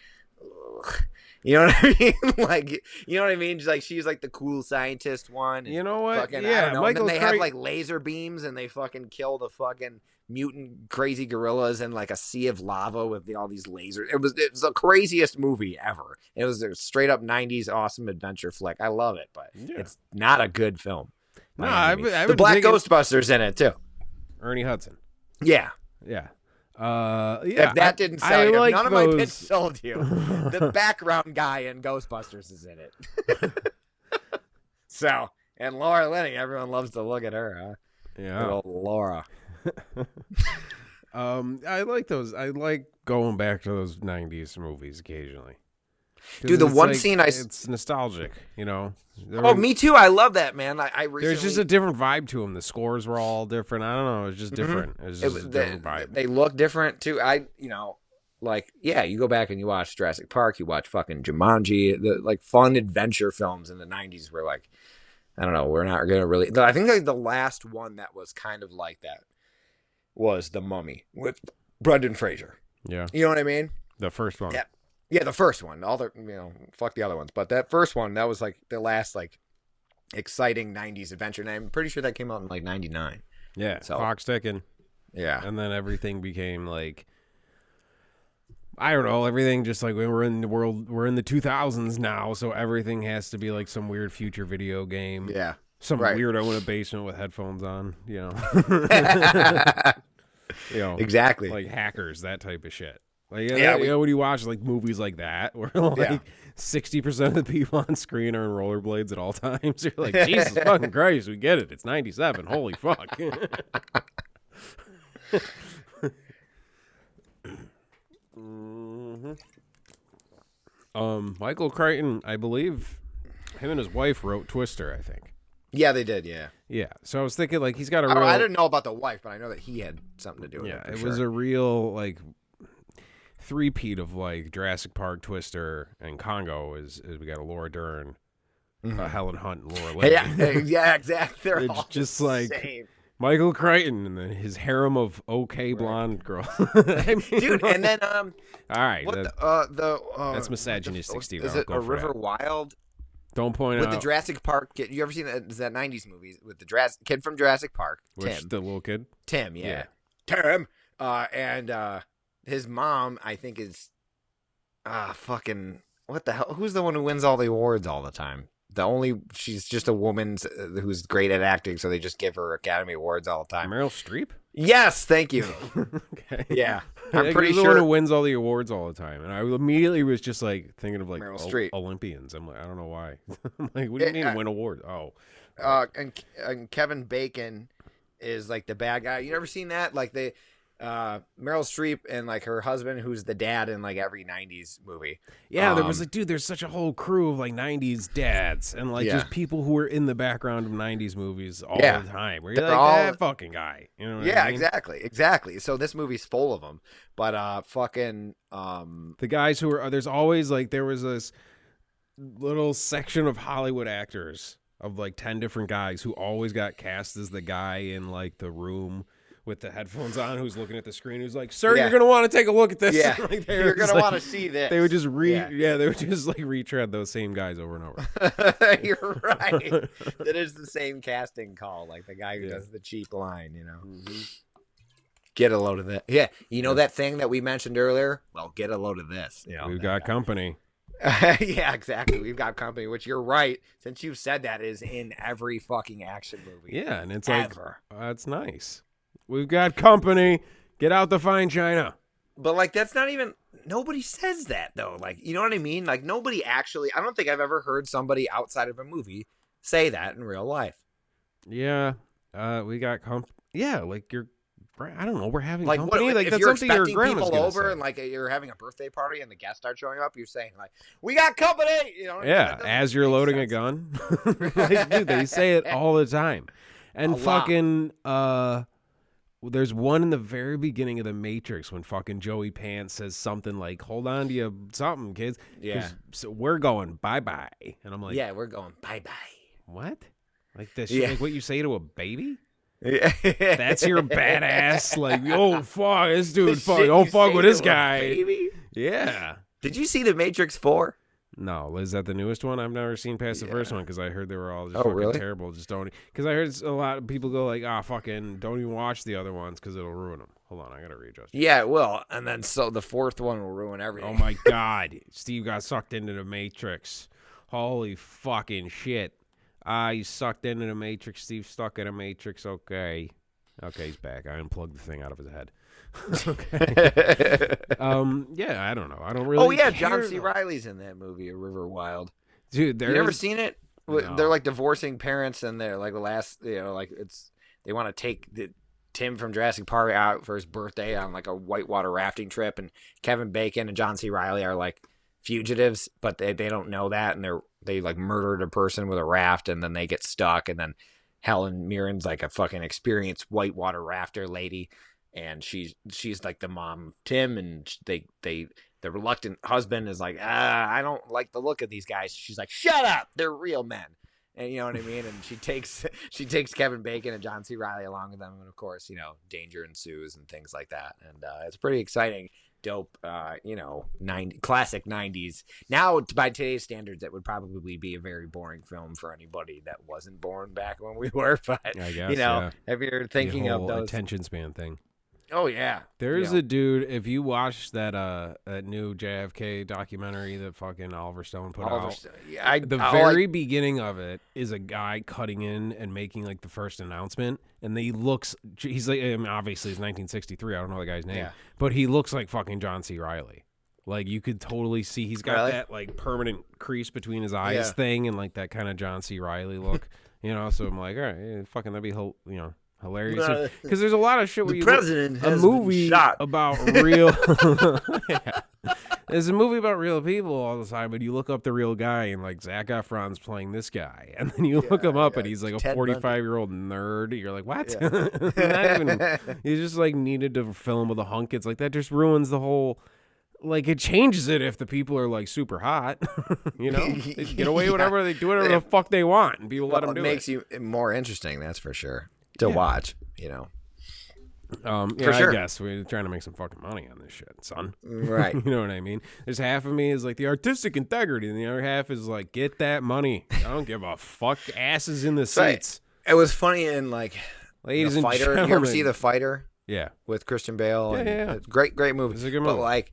ugh. You know what I mean? Like, you know what I mean? She's like the cool scientist one. And you know what? Fucking, yeah, and then they have like laser beams and they fucking kill the fucking mutant crazy gorillas in like a sea of lava with all these lasers. It was the craziest movie ever. It was a straight up 90s awesome adventure flick. I love it, but it's not a good film. No, I the Black Ghostbusters in it too. Ernie Hudson. Yeah. Yeah. If that didn't sell you, none of my pitch sold you. The background guy in Ghostbusters is in it. So, and Laura Linney, everyone loves to look at her, huh? Yeah. Little Laura. I like those. I like going back to those '90s movies occasionally. Dude, the one like, scene it's nostalgic, Oh, me too. I love that, man. I recently... There's just a different vibe to them. The scores were all different. I don't know. It was just different. It was just a different vibe. They look different too. You go back and you watch Jurassic Park, you watch fucking Jumanji, the like fun adventure films in the '90s were like, I don't know, we're not gonna really. I think like the last one that was kind of like that was The Mummy with Brendan Fraser. Yeah, you know what I mean. The first one. Yeah, the first one. All the fuck the other ones, but that first one that was like the last like exciting '90s adventure. And I'm pretty sure that came out in like '99. Yeah, so, clock's ticking. Yeah, and then everything became like. I don't know, everything just like we're in the 2000s now, so everything has to be like some weird future video game. Yeah. Some weirdo in a basement with headphones on, Exactly. Like hackers, that type of shit. Like when you watch like movies like that where like 60% of the people on screen are in rollerblades at all times, you're like, Jesus fucking Christ, we get it. It's 97. Holy fuck. Michael Crichton, I believe him and his wife wrote Twister, I think. Yeah, they did, yeah. Yeah, so I was thinking like he's got a real... I didn't know about the wife, but I know that he had something to do with it. Yeah, it was a real like three-peat of like Jurassic Park, Twister, and Congo is we got a Laura Dern, Helen Hunt, and Laura Linney. Yeah, exactly. They're it's all just the like same. Michael Crichton and then his harem of blonde girls. I mean, dude, and then all right, that's misogynistic, Steve. Is it A River Wild? Don't point with out the Jurassic Park kid. You ever seen that '90s movie with the kid from Jurassic Park? Tim, the little kid. Tim, yeah. Tim, and his mom, I think, is fucking what the hell? Who's the one who wins all the awards all the time? She's just a woman who's great at acting, so they just give her Academy Awards all the time. Meryl Streep? Yes, thank you. Okay. Yeah, I'm pretty sure. The one who wins all the awards all the time, and I immediately was just like thinking of like Meryl Streep. Olympians. I'm like, I don't know why. I'm like, what do you mean win awards? Oh, and Kevin Bacon is like the bad guy. You never seen that? Like Meryl Streep and like her husband, who's the dad in like every '90s movie. Yeah, there was like, dude, there's such a whole crew of like '90s dads and like just people who were in the background of '90s movies all the time. Where you're like that fucking guy, you know? What I mean? exactly. So this movie's full of them, but the guys who are there's always like there was this little section of Hollywood actors of like 10 different guys who always got cast as the guy in like the room with the headphones on, who's looking at the screen, who's like, "Sir, you're gonna want to take a look at this." Yeah, like, you're gonna want to see this. They would just they would just like retread those same guys over and over. You're right. That is the same casting call, like the guy who does the cheap line. Get a load of that. Yeah, that thing that we mentioned earlier. Well, get a load of this. We've got company. Yeah, exactly. We've got company, which you're right. Since you've said that, is in every fucking action movie. Yeah, and it's like that's nice. We've got company. Get out the fine china. But like, that's not even. Nobody says that though. Like, you know what I mean? Like, nobody actually. I don't think I've ever heard somebody outside of a movie say that in real life. Yeah, we got Yeah, like you're. I don't know. We're having like company. What, like if that's you're something your expecting grandma's people over say. and like you're having a birthday party and the guests start showing up, you're saying like, "We got company." You know? Yeah, as you're loading a gun. Like, dude, they say it all the time, and fucking there's one in the very beginning of The Matrix when fucking Joey Pants says something like, "Hold on to you something, kids." Yeah. So we're going bye-bye. And I'm like, yeah, we're going bye-bye. What? Like this shit, like what you say to a baby? Yeah. That's your badass. Like, oh, fuck, this dude, don't fuck with this guy. Baby? Yeah. Did you see The Matrix 4? No, is that the newest one? I've never seen past the first one because I heard they were all just fucking really? terrible. Just don't. Because I heard a lot of people go like, fucking don't even watch the other ones because it'll ruin them. Hold on, I gotta readjust. Yeah, it will. And then so the fourth one will ruin everything. Oh my god, Steve got sucked into the Matrix. Holy fucking shit. He's sucked into the Matrix. Steve's stuck in a Matrix. Okay, he's back. I unplugged the thing out of his head. Okay. Yeah, I don't know. I don't really. Oh yeah, care, John C. Reilly's in that movie, A River Wild. Dude, you never seen it? No. They're like divorcing parents, and they're like the last. Like it's they want to take Tim from Jurassic Park out for his birthday on like a whitewater rafting trip, and Kevin Bacon and John C. Reilly are like fugitives, but they don't know that, and they like murdered a person with a raft, and then they get stuck, and then Helen Mirren's like a fucking experienced whitewater rafter lady, and she's like the mom of Tim, and the reluctant husband is like, I don't like the look of these guys. She's like, shut up, they're real men. And you know what I mean? And she takes Kevin Bacon and John C. Reilly along with them, and of course, danger ensues and things like that. And it's pretty exciting, dope, classic 90s. Now, by today's standards, it would probably be a very boring film for anybody that wasn't born back when we were. But I guess, if you're thinking the of whole those attention span thing. Oh yeah, there's a dude. If you watch that new JFK documentary that fucking Oliver Stone put out, the very beginning of it is a guy cutting in and making like the first announcement, and he's like, obviously it's 1963. I don't know the guy's name, but he looks like fucking John C. Reilly. Like you could totally see he's got that like permanent crease between his eyes thing, and like that kind of John C. Reilly look. So I'm like, all right, fucking that'd be hilarious, because there's a lot of shit where a movie about real there's a movie about real people all the time, but you look up the real guy and like Zac Efron's playing this guy, and then you look him up and he's like a 45-year-old nerd. You're like, what? Not even, you just like needed to film with a hunk. It's like that just ruins the whole, like it changes it if the people are like super hot. They get away with whatever, they do whatever the fuck they want, and people let them do it. It makes you more interesting, that's for sure, to watch, For sure. I guess we're trying to make some fucking money on this shit, son. Right. You know what I mean? There's half of me is like the artistic integrity, and the other half is like, get that money. I don't give a fuck. Asses in the seats. It was funny in like Ladies The and Fighter. gentlemen. You ever see The Fighter? Yeah. With Christian Bale. Yeah. It's great movie. It's a good movie. But like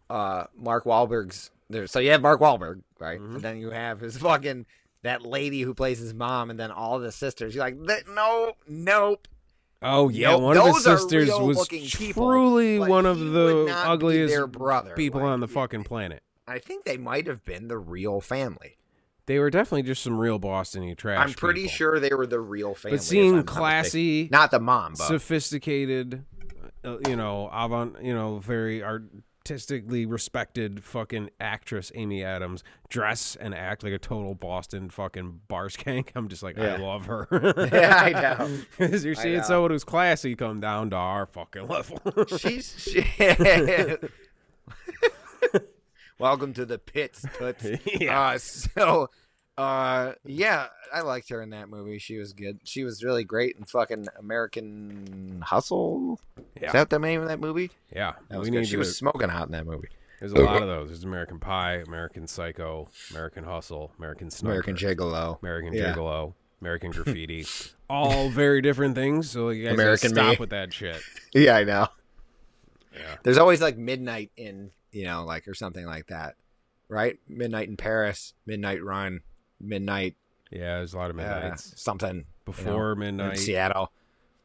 Mark Wahlberg's there. So you have Mark Wahlberg, right? Mm-hmm. And then you have his fucking that lady who plays his mom, and then all the sisters. You're like, nope. Oh yeah, one of his sisters was truly one of the ugliest people on the fucking planet. I think they might have been the real family. They were definitely just some real Boston-y trash. I'm pretty sure they were the real family. But seeing classy, not the mom, but sophisticated, very artistically respected fucking actress Amy Adams dress and act like a total Boston fucking bar skank. I'm just like, I love her. Yeah, I know. Because you're seeing someone who's classy come down to our fucking level. Welcome to the pits, toots. I liked her in that movie. She was good. She was really great in fucking American Hustle. Yeah. Is that the name of that movie? Yeah. She was smoking hot in that movie. There's a lot of those. There's American Pie, American Psycho, American Hustle, American Sniper, American Gigolo, Gigolo, American Graffiti. All very different things. So you guys American stop with that shit. Yeah, I know. Yeah. There's always like Midnight in, or something like that, right? Midnight in Paris, Midnight Run, Midnight. Yeah, there's a lot of midnights. Something before midnight in Seattle.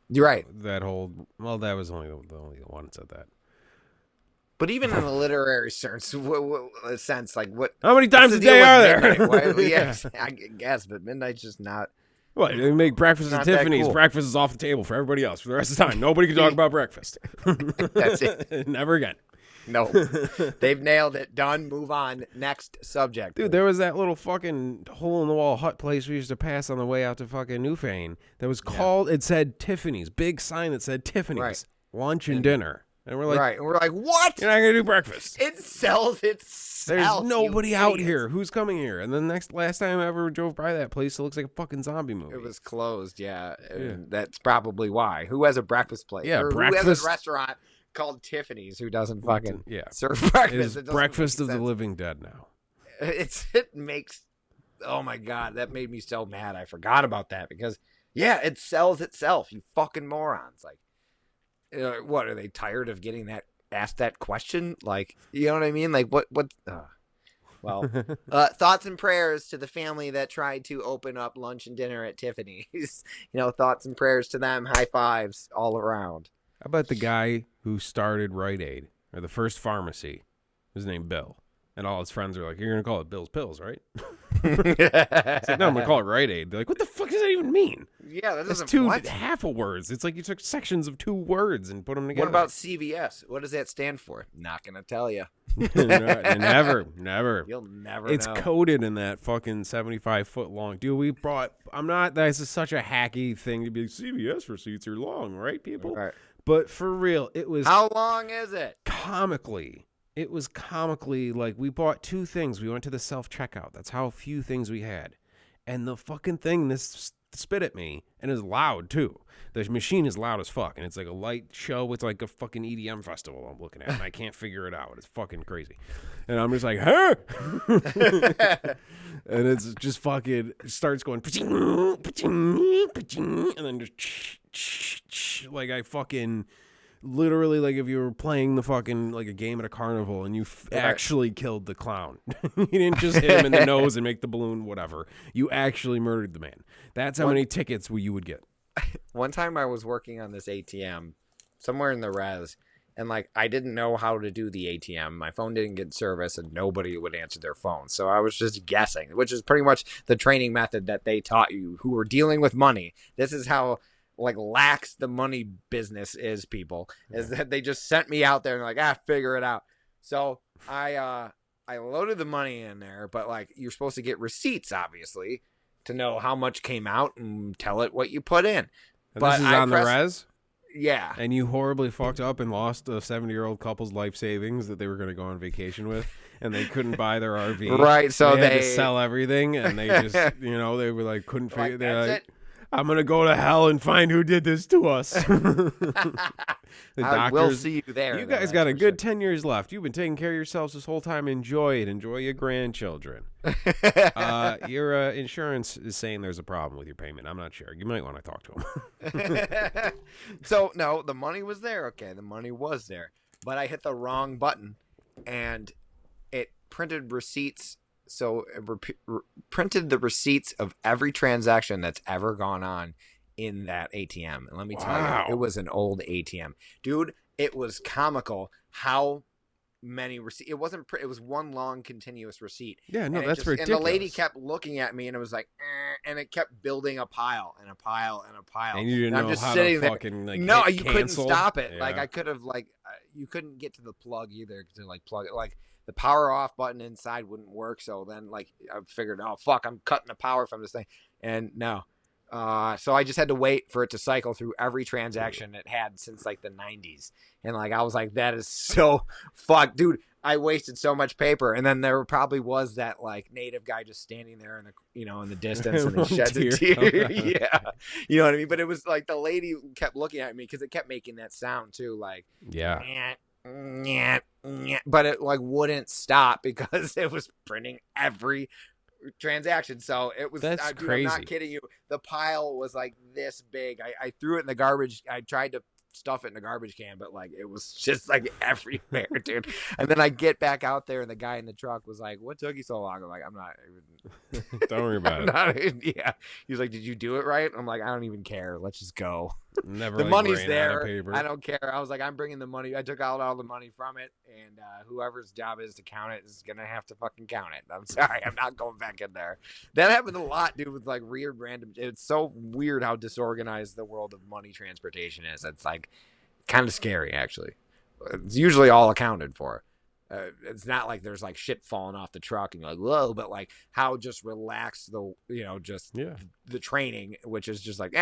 You're right. That that was only the one that said that. But even in a literary sense, like what? How many times a day are there? Yes, I guess, but midnight's just not. What, they make breakfast at Tiffany's. Cool. Breakfast is off the table for everybody else for the rest of the time. Nobody can talk about breakfast. That's it. Never again. No. They've nailed it. Done. Move on. Next subject. Dude, there was that little fucking hole-in-the-wall hut place we used to pass on the way out to fucking Newfane that was called, it said Tiffany's. Big sign that said Tiffany's. Right. Lunch and dinner. And we're like, right. And we're like, what? You're not going to do breakfast. It sells itself. There's nobody out here. Who's coming here? And then last time I ever drove by that place, it looks like a fucking zombie movie. It was closed, yeah. That's probably why. Who has a breakfast place? Yeah, breakfast. Who has a restaurant called Tiffany's who doesn't fucking serve breakfast? It's breakfast of the living dead now. It makes, oh my God, that made me so mad. I forgot about that because, it sells itself, you fucking morons. Like, what, are they tired of getting asked that question? Like, you know what I mean? Like, what? Well, thoughts and prayers to the family that tried to open up lunch and dinner at Tiffany's. Thoughts and prayers to them. High fives all around. How about the guy who started Rite Aid, or the first pharmacy? His name Bill. And all his friends are like, "You're gonna call it Bill's Pills, right?" It's like, "No, I'm gonna call it Rite Aid." They're like, "What the fuck does that even mean?" Yeah, that That's doesn't. two What? half of words. It's like you took sections of 2 words and put them together. What about CVS? What does that stand for? Not gonna tell you. Never. You'll never It's know. coded in that fucking 75-foot long. Dude, we brought. I'm not. This is such a hacky thing to be. CVS receipts are long, right, people? Right. But for real, it was. How long is it? Comically. It was comically like we bought 2 things. We went to the self-checkout. That's how few things we had. And the fucking thing, this spit at me, and it's loud too. The machine is loud as fuck, and it's like a light show. It's like a fucking EDM festival I'm looking at, and I can't figure it out. It's fucking crazy. And I'm just like, huh? And it's just fucking starts going, and then just like I fucking... Literally, like if you were playing the fucking like a game at a carnival and you actually killed the clown. You didn't just hit him in the nose and make the balloon whatever. You actually murdered the man. That's how many tickets you would get. One time I was working on this ATM somewhere in the res, and like I didn't know how to do the ATM. My phone didn't get service, and nobody would answer their phone. So I was just guessing, which is pretty much the training method that they taught you who were dealing with money. This is how like lax the money business is, people, is that they just sent me out there and like, figure it out. So I loaded the money in there, but like you're supposed to get receipts, obviously, to know how much came out and tell it what you put in. And but this is on the res? Yeah. And you horribly fucked up and lost a 70-year-old couple's life savings that they were going to go on vacation with, and they couldn't buy their RV. Right, so they had to sell everything, and they just, they were like, couldn't figure it out. I'm going to go to hell and find who did this to us. The I will see you there. You guys got a good 10 years left. You've been taking care of yourselves this whole time. Enjoy it. Enjoy your grandchildren. Your insurance is saying there's a problem with your payment. I'm not sure. You might want to talk to them. So, no, the money was there. Okay, the money was there. But I hit the wrong button, and it printed receipts. So it printed the receipts of every transaction that's ever gone on in that ATM. And let me tell you, it was an old ATM. Dude, it was comical how many receipts. It wasn't, it was one long continuous receipt. Yeah, no, and that's ridiculous. And the lady kept looking at me and it was like, and it kept building a pile and a pile and a pile. And you didn't know just how sitting to there. fucking like No, hit you cancel. couldn't stop it. Yeah. Like I could have like, you couldn't get to the plug either to like plug it. Like the power off button inside wouldn't work. So then like I figured, oh fuck, I'm cutting the power from this thing. And no. So I just had to wait for it to cycle through every transaction it had since like the 90s. And like, I was like, that is so fucked, dude. I wasted so much paper. And then there probably was that like native guy just standing there in the, in the distance and he sheds a tear. Yeah. You know what I mean? But it was like the lady kept looking at me because it kept making that sound too. Like, yeah. But it like wouldn't stop because it was printing every transaction. So it was, that's dude, crazy. I'm not kidding you. The pile was like this big. I threw it in the garbage. I tried to stuff it in a garbage can, but like it was just like everywhere, dude. And then I get back out there and the guy in the truck was like, what took you so long? I'm like, I'm not even don't worry about it. Yeah. He was like, did you do it right? I'm like, I don't even care, let's just go. Never the like money's there. Paper. I don't care. I was like, I'm bringing the money. I took out all the money from it, and whoever's job is to count it is gonna have to fucking count it. I'm sorry, I'm not going back in there. That happened a lot, dude, with like weird random. It's so weird how disorganized the world of money transportation is. It's like kind of scary, actually. It's usually all accounted for. It's not like there's like shit falling off the truck and you're like, whoa, but like how just relaxed the the training, which is just like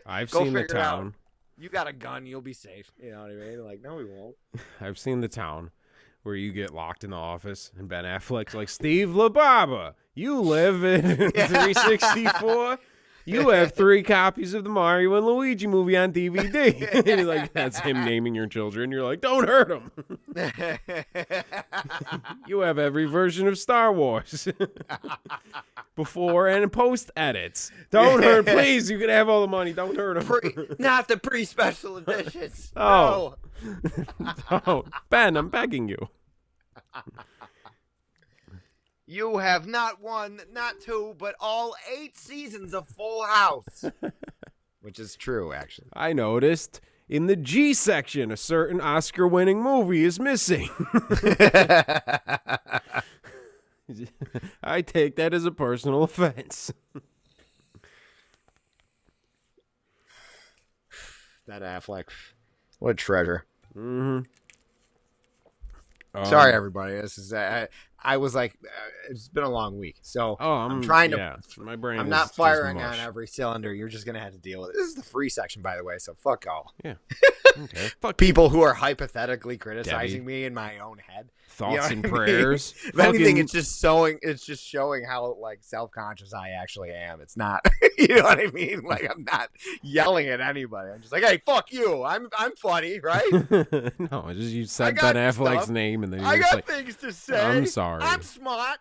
I've seen the town. You got a gun, you'll be safe. You know what I mean? Like, no, we won't. I've seen the town where you get locked in the office and Ben Affleck's like, Steve LaBaba, you live in 364. You have 3 copies of the Mario and Luigi movie on DVD. And you're like, that's him naming your children. You're like, don't hurt him. You have every version of Star Wars. Before and post edits. Don't hurt, please. You can have all the money. Don't hurt him. Not the pre-special editions. Oh. No. Oh, Ben, I'm begging you. You have not 1, not 2, but all 8 seasons of Full House. Which is true, actually. I noticed In the G section, a certain Oscar-winning movie is missing. I take that as a personal offense. That Affleck. What a treasure. Mm-hmm. Sorry, everybody. This is I was like, it's been a long week, so I'm trying to. Yeah, my brain. I'm not firing on every cylinder. You're just gonna have to deal with it. This is the free section, by the way. So fuck all. Yeah. Okay. Fuck people who are hypothetically criticizing me in my own head. Thoughts and prayers. If anything, it's just showing how like self-conscious I actually am. It's not, you know what I mean? Like I'm not yelling at anybody. I'm just like, hey, fuck you. I'm funny, right? No, it's just you said Ben Affleck's name and then I got things to say. I'm sorry. I'm smart.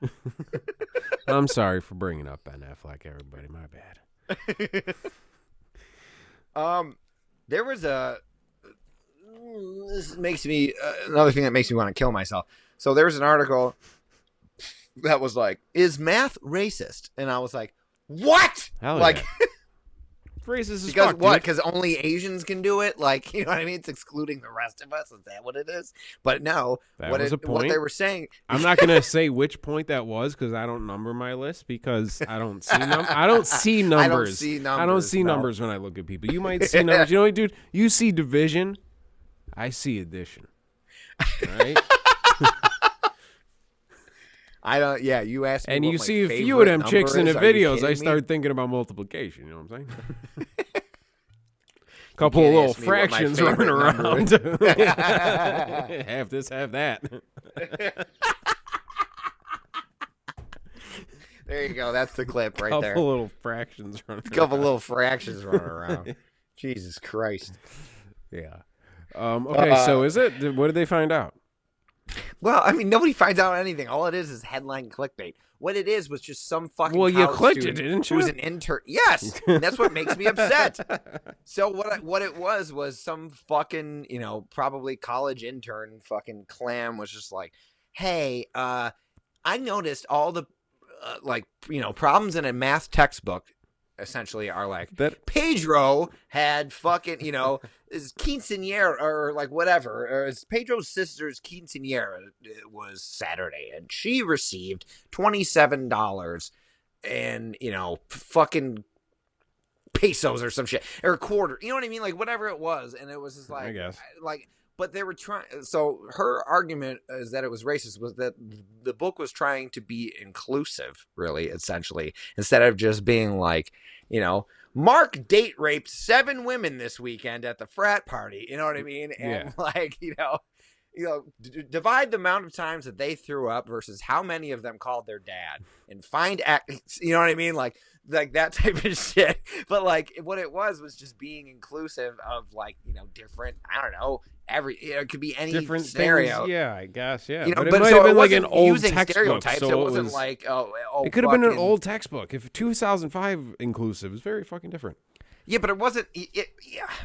I'm sorry for bringing up Ben Affleck, everybody. My bad. There was this makes me another thing that makes me want to kill myself. So there was an article that was like, "Is math racist?" And I was like, "What?" Hell like, yeah. Racist as because fuck, what? Because only Asians can do it. Like, you know what I mean? It's excluding the rest of us. Is that what it is? But no, what they were saying. I'm not gonna say which point that was because I don't number my list because I don't see numbers. I don't see numbers when I look at people. You might see numbers. You know what, dude? You see division. I see addition. Right? I don't. Yeah, you asked me. And what you my see a favorite few of them chicks in the number is. videos. I start thinking about multiplication. You know what I'm saying? Couple of little fractions running around. Half this, half that. There you go. That's the clip right there. Couple little fractions running. Little fractions running around. Jesus Christ. Yeah. Okay. So is it? What did they find out? Well, I mean, nobody finds out anything. All it is headline clickbait. What it is was just some fucking. Well, you clicked it, didn't you? Who's an intern? Yes, and that's what makes me upset. So what it was some fucking probably college intern fucking clam was just like, hey, I noticed all the problems in a math textbook. Essentially are like that Pedro had fucking his quinceañera or like whatever, or his Pedro's sister's quinceañera was Saturday and she received $27 and fucking pesos or some shit or a quarter, you know what I mean, like whatever it was, and it was just like, I guess but they were trying. So her argument is that it was racist, was that the book was trying to be inclusive, really, essentially, instead of just being like, Mark date raped 7 women this weekend at the frat party. You know what I mean? And like, divide the amount of times that they threw up versus how many of them called their dad, and find, you know what I mean? Like that type of shit. But like what it was just being inclusive of like, different, I don't know, it could be any different scenario. Things, yeah, I guess, yeah. But it might have been like an old textbook. Stereotypes. So it wasn't like, it could have been an old textbook. If 2005 inclusive is very fucking different. Yeah, but it wasn't. Yeah,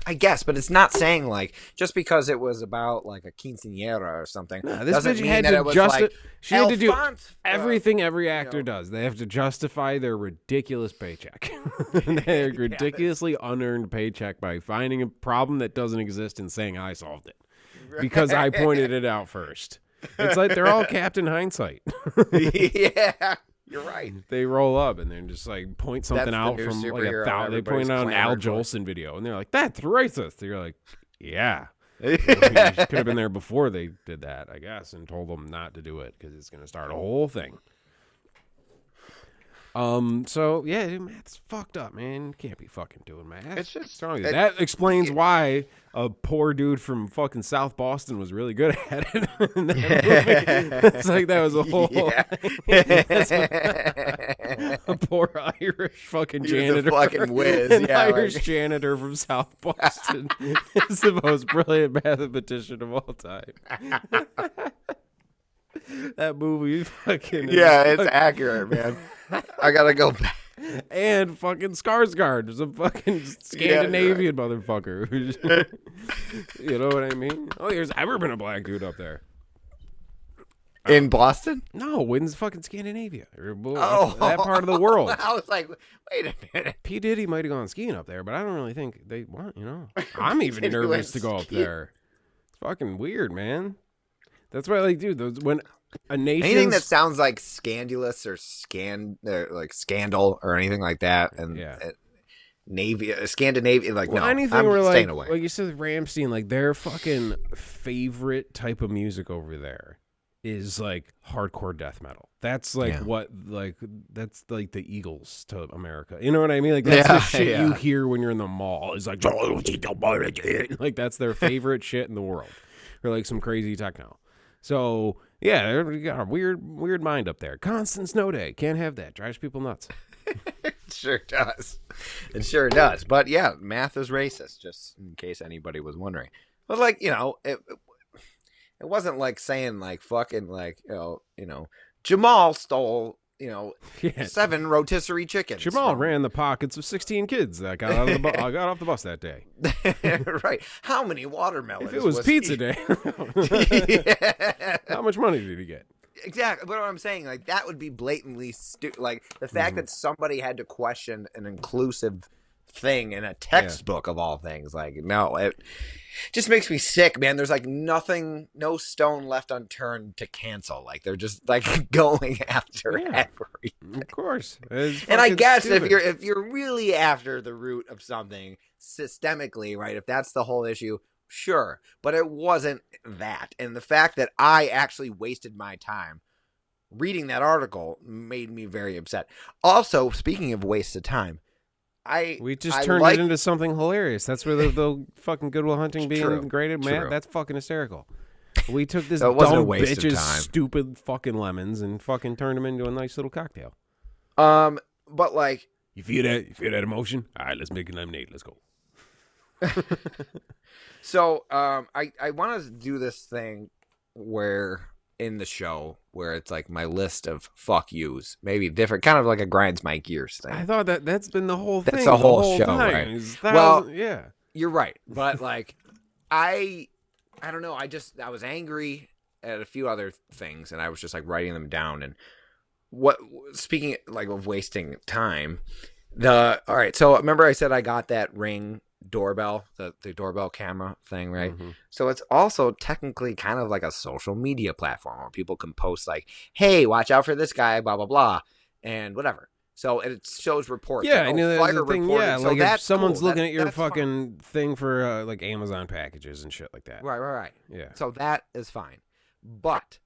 I guess, but it's not saying like just because it was about like a quinceañera or something. Nah, this doesn't bitch mean had that to it was just. Like she had to do everything every actor does. They have to justify their ridiculous paycheck, their ridiculously unearned paycheck by finding a problem that doesn't exist and saying I solved it because I pointed it out first. It's like they're all Captain Hindsight. Yeah. You're right. They roll up and then just like point something out from like they point out an Al Jolson video and they're like, "That's racist." You're like, "Yeah." You could have been there before they did that, I guess, and told them not to do it because it's going to start a whole thing. So yeah, math's fucked up, man. Can't be fucking doing math. It's just that explains why a poor dude from fucking South Boston was really good at it. In that movie. It's like that was a whole a poor Irish fucking janitor, fucking whiz, an Irish janitor from South Boston is the most brilliant mathematician of all time. That movie fucking it's accurate, man. I gotta go back. And fucking Skarsgård is a fucking Scandinavian motherfucker. You know what I mean? Oh, there's ever been a black dude up there. In Boston? No, in fucking Scandinavia. Or, Oh, that part of the world. I was like, wait a minute. P. Diddy might have gone skiing up there, but I don't really think they want, I'm P. even Diddy nervous went to go up skiing. there. It's fucking weird, man. That's why, like, dude, when a nation. Anything that sounds like scandalous or like scandal or anything like that, and Navy, Scandinavia, like no, anything I'm where staying away. like you said, Ramstein, like their fucking favorite type of music over there is like hardcore death metal. That's like that's like the Eagles to America. You know what I mean? Like that's the shit you hear when you're in the mall. It's like like that's their favorite shit in the world, or like some crazy techno. So yeah, they got a weird mind up there. Constant snow day, can't have that. Drives people nuts. It sure does. It sure does. But yeah, math is racist, just in case anybody was wondering. But like, it wasn't like saying like fucking like, Jamal stole, 7 rotisserie chickens. Jamal ran the pockets of 16 kids that got out of I got off the bus that day. Right. How many watermelons? If it was pizza day, how much money did he get? Exactly. But what I'm saying, like, that would be blatantly like the fact that somebody had to question an inclusive thing in a textbook of all things. Like, no, it just makes me sick, man. There's like no stone left unturned to cancel. Like they're just like going after everything. Of course. And I guess if you're really after the root of something systemically, right? If that's the whole issue, sure. But it wasn't that. And the fact that I actually wasted my time reading that article made me very upset. Also, speaking of waste of time, we just turned it into something hilarious. That's where the fucking Goodwill Hunting being graded, man. That's fucking hysterical. We took this dumb bitch's stupid fucking lemons and fucking turned them into a nice little cocktail. But like, you feel that emotion? All right, let's make a lemonade. Let's go. So, I want to do this thing where in the show where it's like my list of fuck yous, maybe different, kind of like a grinds my gears thing. I thought that's been the whole thing. That's the whole show, time. Right? Well, yeah, you're right. But like, I don't know. I was angry at a few other things, and I was just like writing them down. And speaking like of wasting time, all right. So remember I said I got that Ring doorbell, the doorbell camera thing, right? Mm-hmm. So it's also technically kind of like a social media platform where people can post like, hey, watch out for this guy, blah blah blah, and whatever. So it shows reports. Yeah, like, the thing. Yeah, so like if someone's looking at your fucking thing for like Amazon packages and shit like that. Right. Yeah. So that is fine. But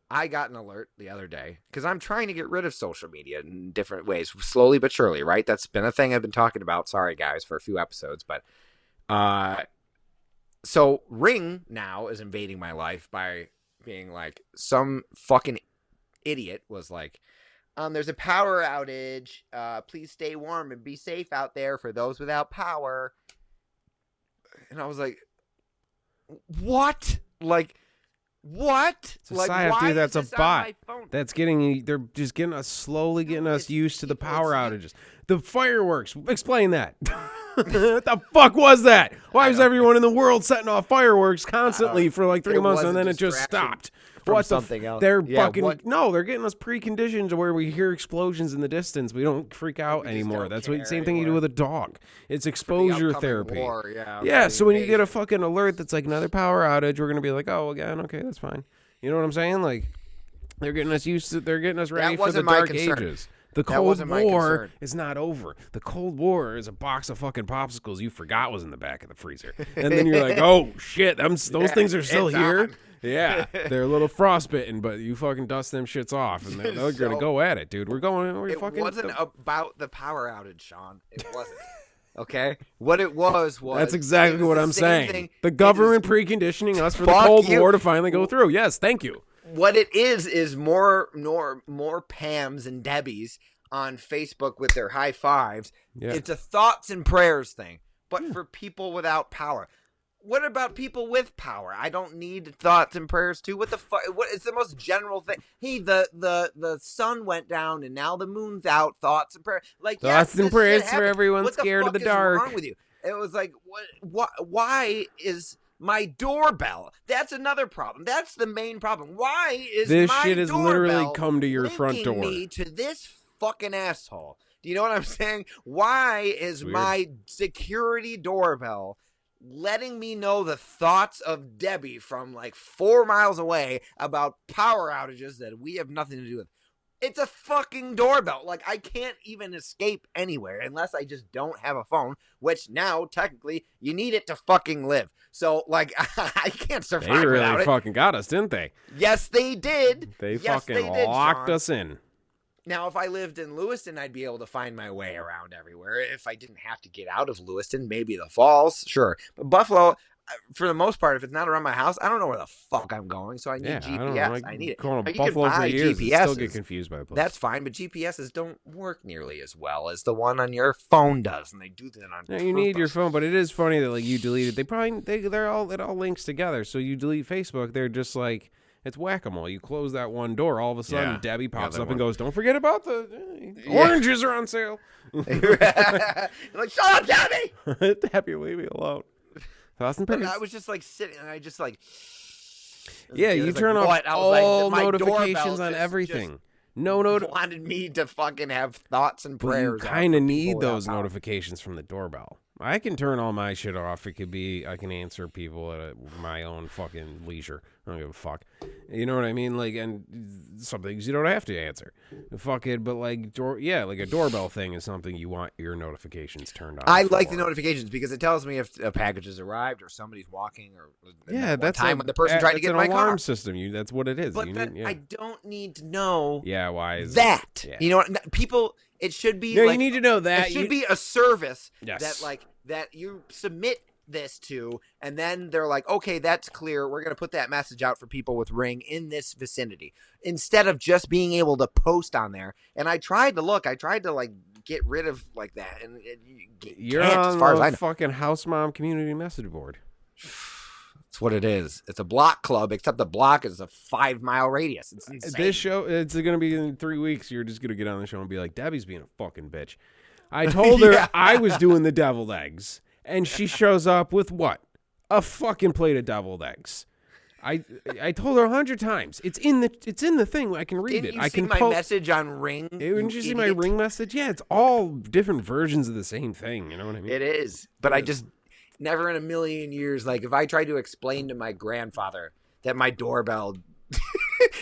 I got an alert the other day because I'm trying to get rid of social media in different ways, slowly but surely, right? That's been a thing I've been talking about. Sorry, guys, for a few episodes. But so Ring now is invading my life by being like some fucking idiot was like, there's a power outage. Please stay warm and be safe out there for those without power. And I was like, what? Like, what? It's a psyop, dude. That's a bot. That's they're just getting us used to the power outages. The fireworks. Explain that. What the fuck was that? Why was everyone in the world setting off fireworks constantly for like 3 months and then it just stopped? Something else. They're they're getting us preconditioned to where we hear explosions in the distance. We don't freak out anymore. That's what same thing you do with a dog. It's exposure therapy. So when you get a fucking alert that's like another power outage, we're gonna be like, oh, again, okay, that's fine. You know what I'm saying? Like they're getting us used to. They're getting us ready for the dark ages. The Cold War is not over. The Cold War is a box of fucking popsicles you forgot was in the back of the freezer, and then you're like, oh shit, those things are still here. On. Yeah, they're a little frostbitten, but you fucking dust them shits off, and they're gonna go at it, dude. It wasn't about the power outage, Sean. It wasn't. Okay, what it was that's exactly what I'm saying. The government preconditioning us for the Cold War to finally go through. Yes, thank you. What it is more Pams and Debbies on Facebook with their high fives. Yeah. It's a thoughts and prayers thing, but for people without power. What about people with power? I don't need thoughts and prayers too. What the fuck? It's the most general thing. Hey, the sun went down and now the moon's out. Thoughts and prayers, like thoughts and prayers for everyone scared of the dark. What's wrong with you? It was like, what? Why is my doorbell. That's another problem. That's the main problem. Why is This my shit has literally doorbell come to your front linking door. me to this fucking asshole? Do you know what I'm saying? Why is my security doorbell letting me know the thoughts of Debbie from like 4 miles away about power outages that we have nothing to do with? It's a fucking doorbell. Like, I can't even escape anywhere unless I just don't have a phone, which now, technically, you need it to fucking live. So, like, I can't survive They really without it. fucking got us, didn't they? Yes, they did. They fucking locked us in. Now, if I lived in Lewiston, I'd be able to find my way around everywhere. If I didn't have to get out of Lewiston, maybe the Falls, sure. But Buffalo, for the most part, if it's not around my house, I don't know where the fuck I'm going, so I need GPS. I need it. Going to you Buffalo can buy for years, GPSs. still get confused by the place. That's fine, but GPSs don't work nearly as well as the one on your phone does, and they do that on purpose. You need your phone, but it is funny that like you deleted. It all links together. So you delete Facebook, they're just like it's whack-a-mole. You close that one door, all of a sudden Debbie pops up and goes, "Don't forget about the oranges are on sale." You're like, shut up, Debbie! Debbie, leave me alone. I was just like sitting, and I just like. Yeah, you turn off all notifications on everything. Wanted me to fucking have thoughts and prayers. You kind of need those notifications from the doorbell. I can turn all my shit off. It could be I can answer people at my own fucking leisure. I don't give a fuck. You know what I mean? Like, and some things you don't have to answer. Fuck it, but like, like a doorbell thing is something you want your notifications turned on. I like the notifications because it tells me if a package has arrived or somebody's walking or that's time when the person tried to get in my car. It's an alarm system. That's what it is. But I don't need to know. Yeah, why is that? Yeah. You know what? People. It should be. No, like, you need to know that. It should be a service yes. that you submit this to, and then they're like, okay, that's clear. We're going to put that message out for people with Ring in this vicinity instead of just being able to post on there. And I tried to like get rid of like that, and you're can't, on as far as I the know. Fucking house mom community message board. That's what it is. It's a block club, except the block is a 5-mile radius. It's insane. This show, it's going to be in 3 weeks. You're just going to get on the show and be like, Debbie's being a fucking bitch. I told her I was doing the deviled eggs, and she shows up with what? A fucking plate of deviled eggs. I told her 100 times. It's in the thing. I can read Didn't it. You I see can my message on Ring. Didn't you see my Ring message? Yeah, it's all different versions of the same thing. You know what I mean? It is, but I just never in a million years. Like if I tried to explain to my grandfather that my doorbell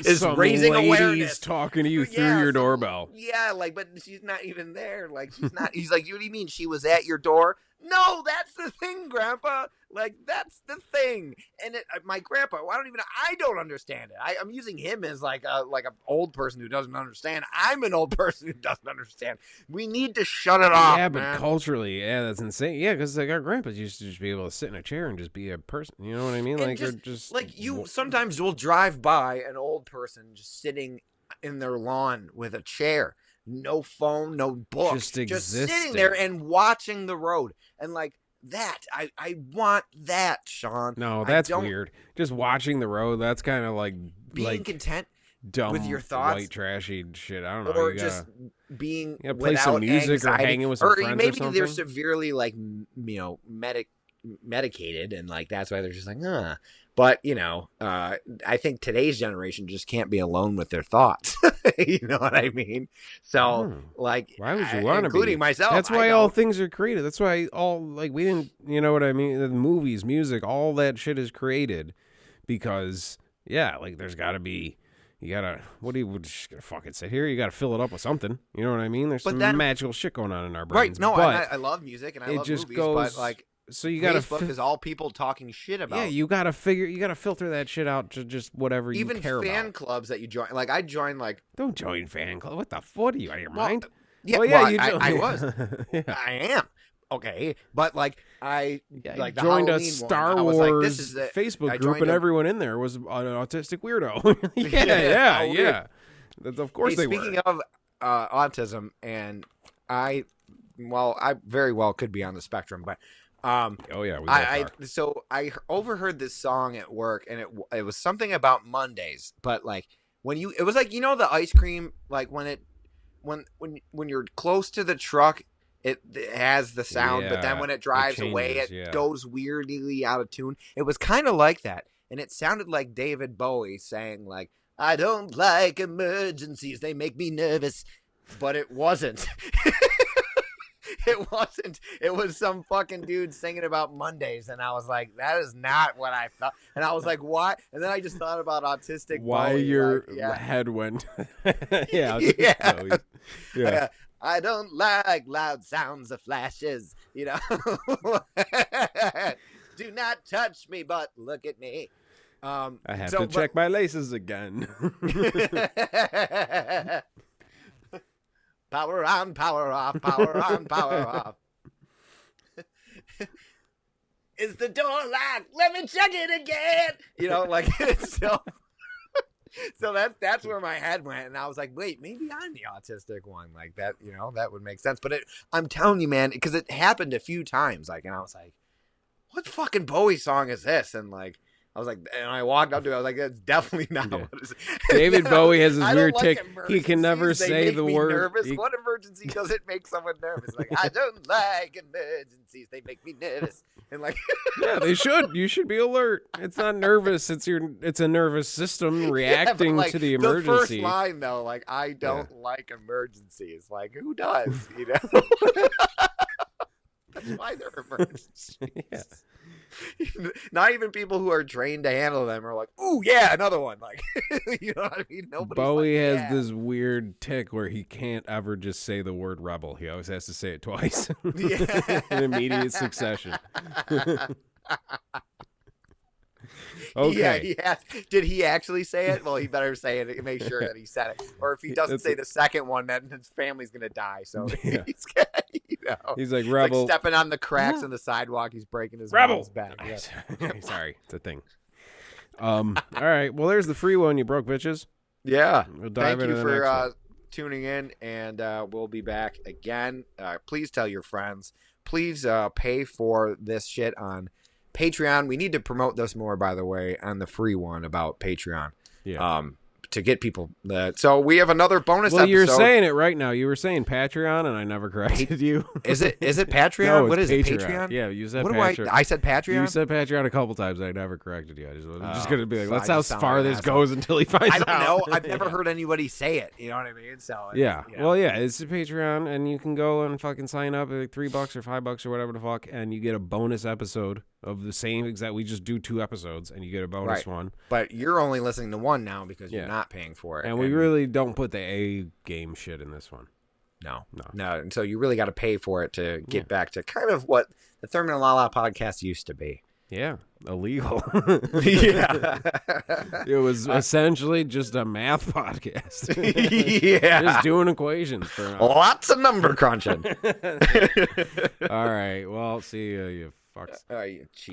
is some raising lady's awareness, talking to you through your doorbell. Yeah, like, but she's not even there. Like she's not. He's like, what do you mean she was at your door? No, that's the thing, Grandpa. Like, that's the thing. And my grandpa, I don't understand it. I'm using him as like a old person who doesn't understand. I'm an old person who doesn't understand. We need to shut it off. Yeah, but man. Culturally, that's insane. Yeah, because like our grandpas used to just be able to sit in a chair and just be a person. You know what I mean? And like, sometimes you'll drive by an old person just sitting in their lawn with a chair. No phone, no book, just sitting there and watching the road. And like that, I want that, Sean. No, that's weird. Just watching the road, that's kind of like being content dumb with your thoughts, white trashy shit. I don't know. Or just being play some music anxiety, or hanging with some friends or something. Maybe they're severely like medicated, and like that's why they're just like, But I think today's generation just can't be alone with their thoughts. You know what I mean? So, like, why would you want to including myself? That's why all things are created. That's why we didn't. You know what I mean? The movies, music, all that shit is created because there's got to be. You gotta. What do you just gonna fucking sit here? You gotta fill it up with something. You know what I mean? There's some magical shit going on in our brains. Right? No, but I love music and I love just movies, goes, but like. So you gotta Facebook is all people talking shit about. Yeah, you gotta filter that shit out to just whatever you care about. Even fan clubs that you join, like I joined, like don't join fan club. What the fuck? Are you out of your mind? Yeah, I was. I am. Okay, but like I like joined a Star Wars Facebook group, and everyone in there was an autistic weirdo. yeah. That's of course they were. Speaking of autism, and I very well could be on the spectrum, but. I overheard this song at work, and it was something about Mondays, but like it was like the ice cream, like when you're close to the truck it has the sound, but then Yeah, when it drives away, changes, it yeah. goes weirdly out of tune. It was kind of like that, and it sounded like David Bowie saying like, "I don't like emergencies; they make me nervous," but it wasn't. It wasn't. It was some fucking dude singing about Mondays, and I was like, "That is not what I thought." And I was like, "Why?" And then I just thought about autistic. Why Bowie, your like, head went? Yeah, yeah. Bowie. Yeah. I don't like loud sounds of flashes. You know, do not touch me, but look at me. I have to check my laces again. Power on, power off, power on, power off. Is the door locked? Let me check it again. You know, like so. So that's where my head went, and I was like, wait, maybe I'm the autistic one, like that. You know, that would make sense. But I'm telling you, man, because it happened a few times, like, and I was like, what fucking Bowie song is this? And like, I was like, and I walked up to it, I was like, that's definitely not what it is. David Bowie has this weird like tick. He can never say the word. Nervous. What emergency does it make someone nervous? Like, I don't like emergencies. They make me nervous. And like, yeah, they should. You should be alert. It's not nervous. It's a nervous system reacting to the emergency. The first line though, like, I don't like emergencies. Like, who does? You know. That's why they're emergencies. Yeah. Not even people who are trained to handle them are like, ooh, yeah, another one. Like, you know what I mean? Bowie has this weird tick where he can't ever just say the word rebel. He always has to say it twice in immediate succession. Okay. Yeah, did he actually say it? Well, he better say it and make sure that he said it. Or if he doesn't say the second one, then his family's going to die. So he's gonna, he's like, rebel. Like stepping on the cracks on the sidewalk. He's breaking his rebel back. Yeah. Sorry, it's a thing. All right. Well, there's the free one, you broke bitches. Yeah. We'll dive Thank into you the next for one. tuning in, and we'll be back again. Please tell your friends. Please pay for this shit on Patreon. We need to promote this more, by the way, on the free one about Patreon. Yeah. To get people that. So we have another bonus episode. You're saying it right now. You were saying Patreon, and I never corrected you. Is it Patreon? No, what is Patreon. it? Patreon? Yeah, you said what Patreon. I said Patreon? You said Patreon a couple times. I never corrected you. I'm just going to be like, so that's how far like this goes until he finds out. I don't know. I've never heard anybody say it. You know what I mean? So yeah. You know. Well, yeah, it's a Patreon, and you can go and fucking sign up at like $3 or $5 or whatever the fuck, and you get a bonus episode of the same exact. We just do 2 episodes, and you get a bonus one. But you're only listening to one now because you're not paying for it. And we really don't put the A game shit in this one. No. And so you really got to pay for it to get back to kind of what the Thurman and Lala podcast used to be. Yeah, illegal. Yeah. It was essentially just a math podcast. Yeah. Just doing equations for lots of number crunching. All right. Well, see you fucks. You cheap.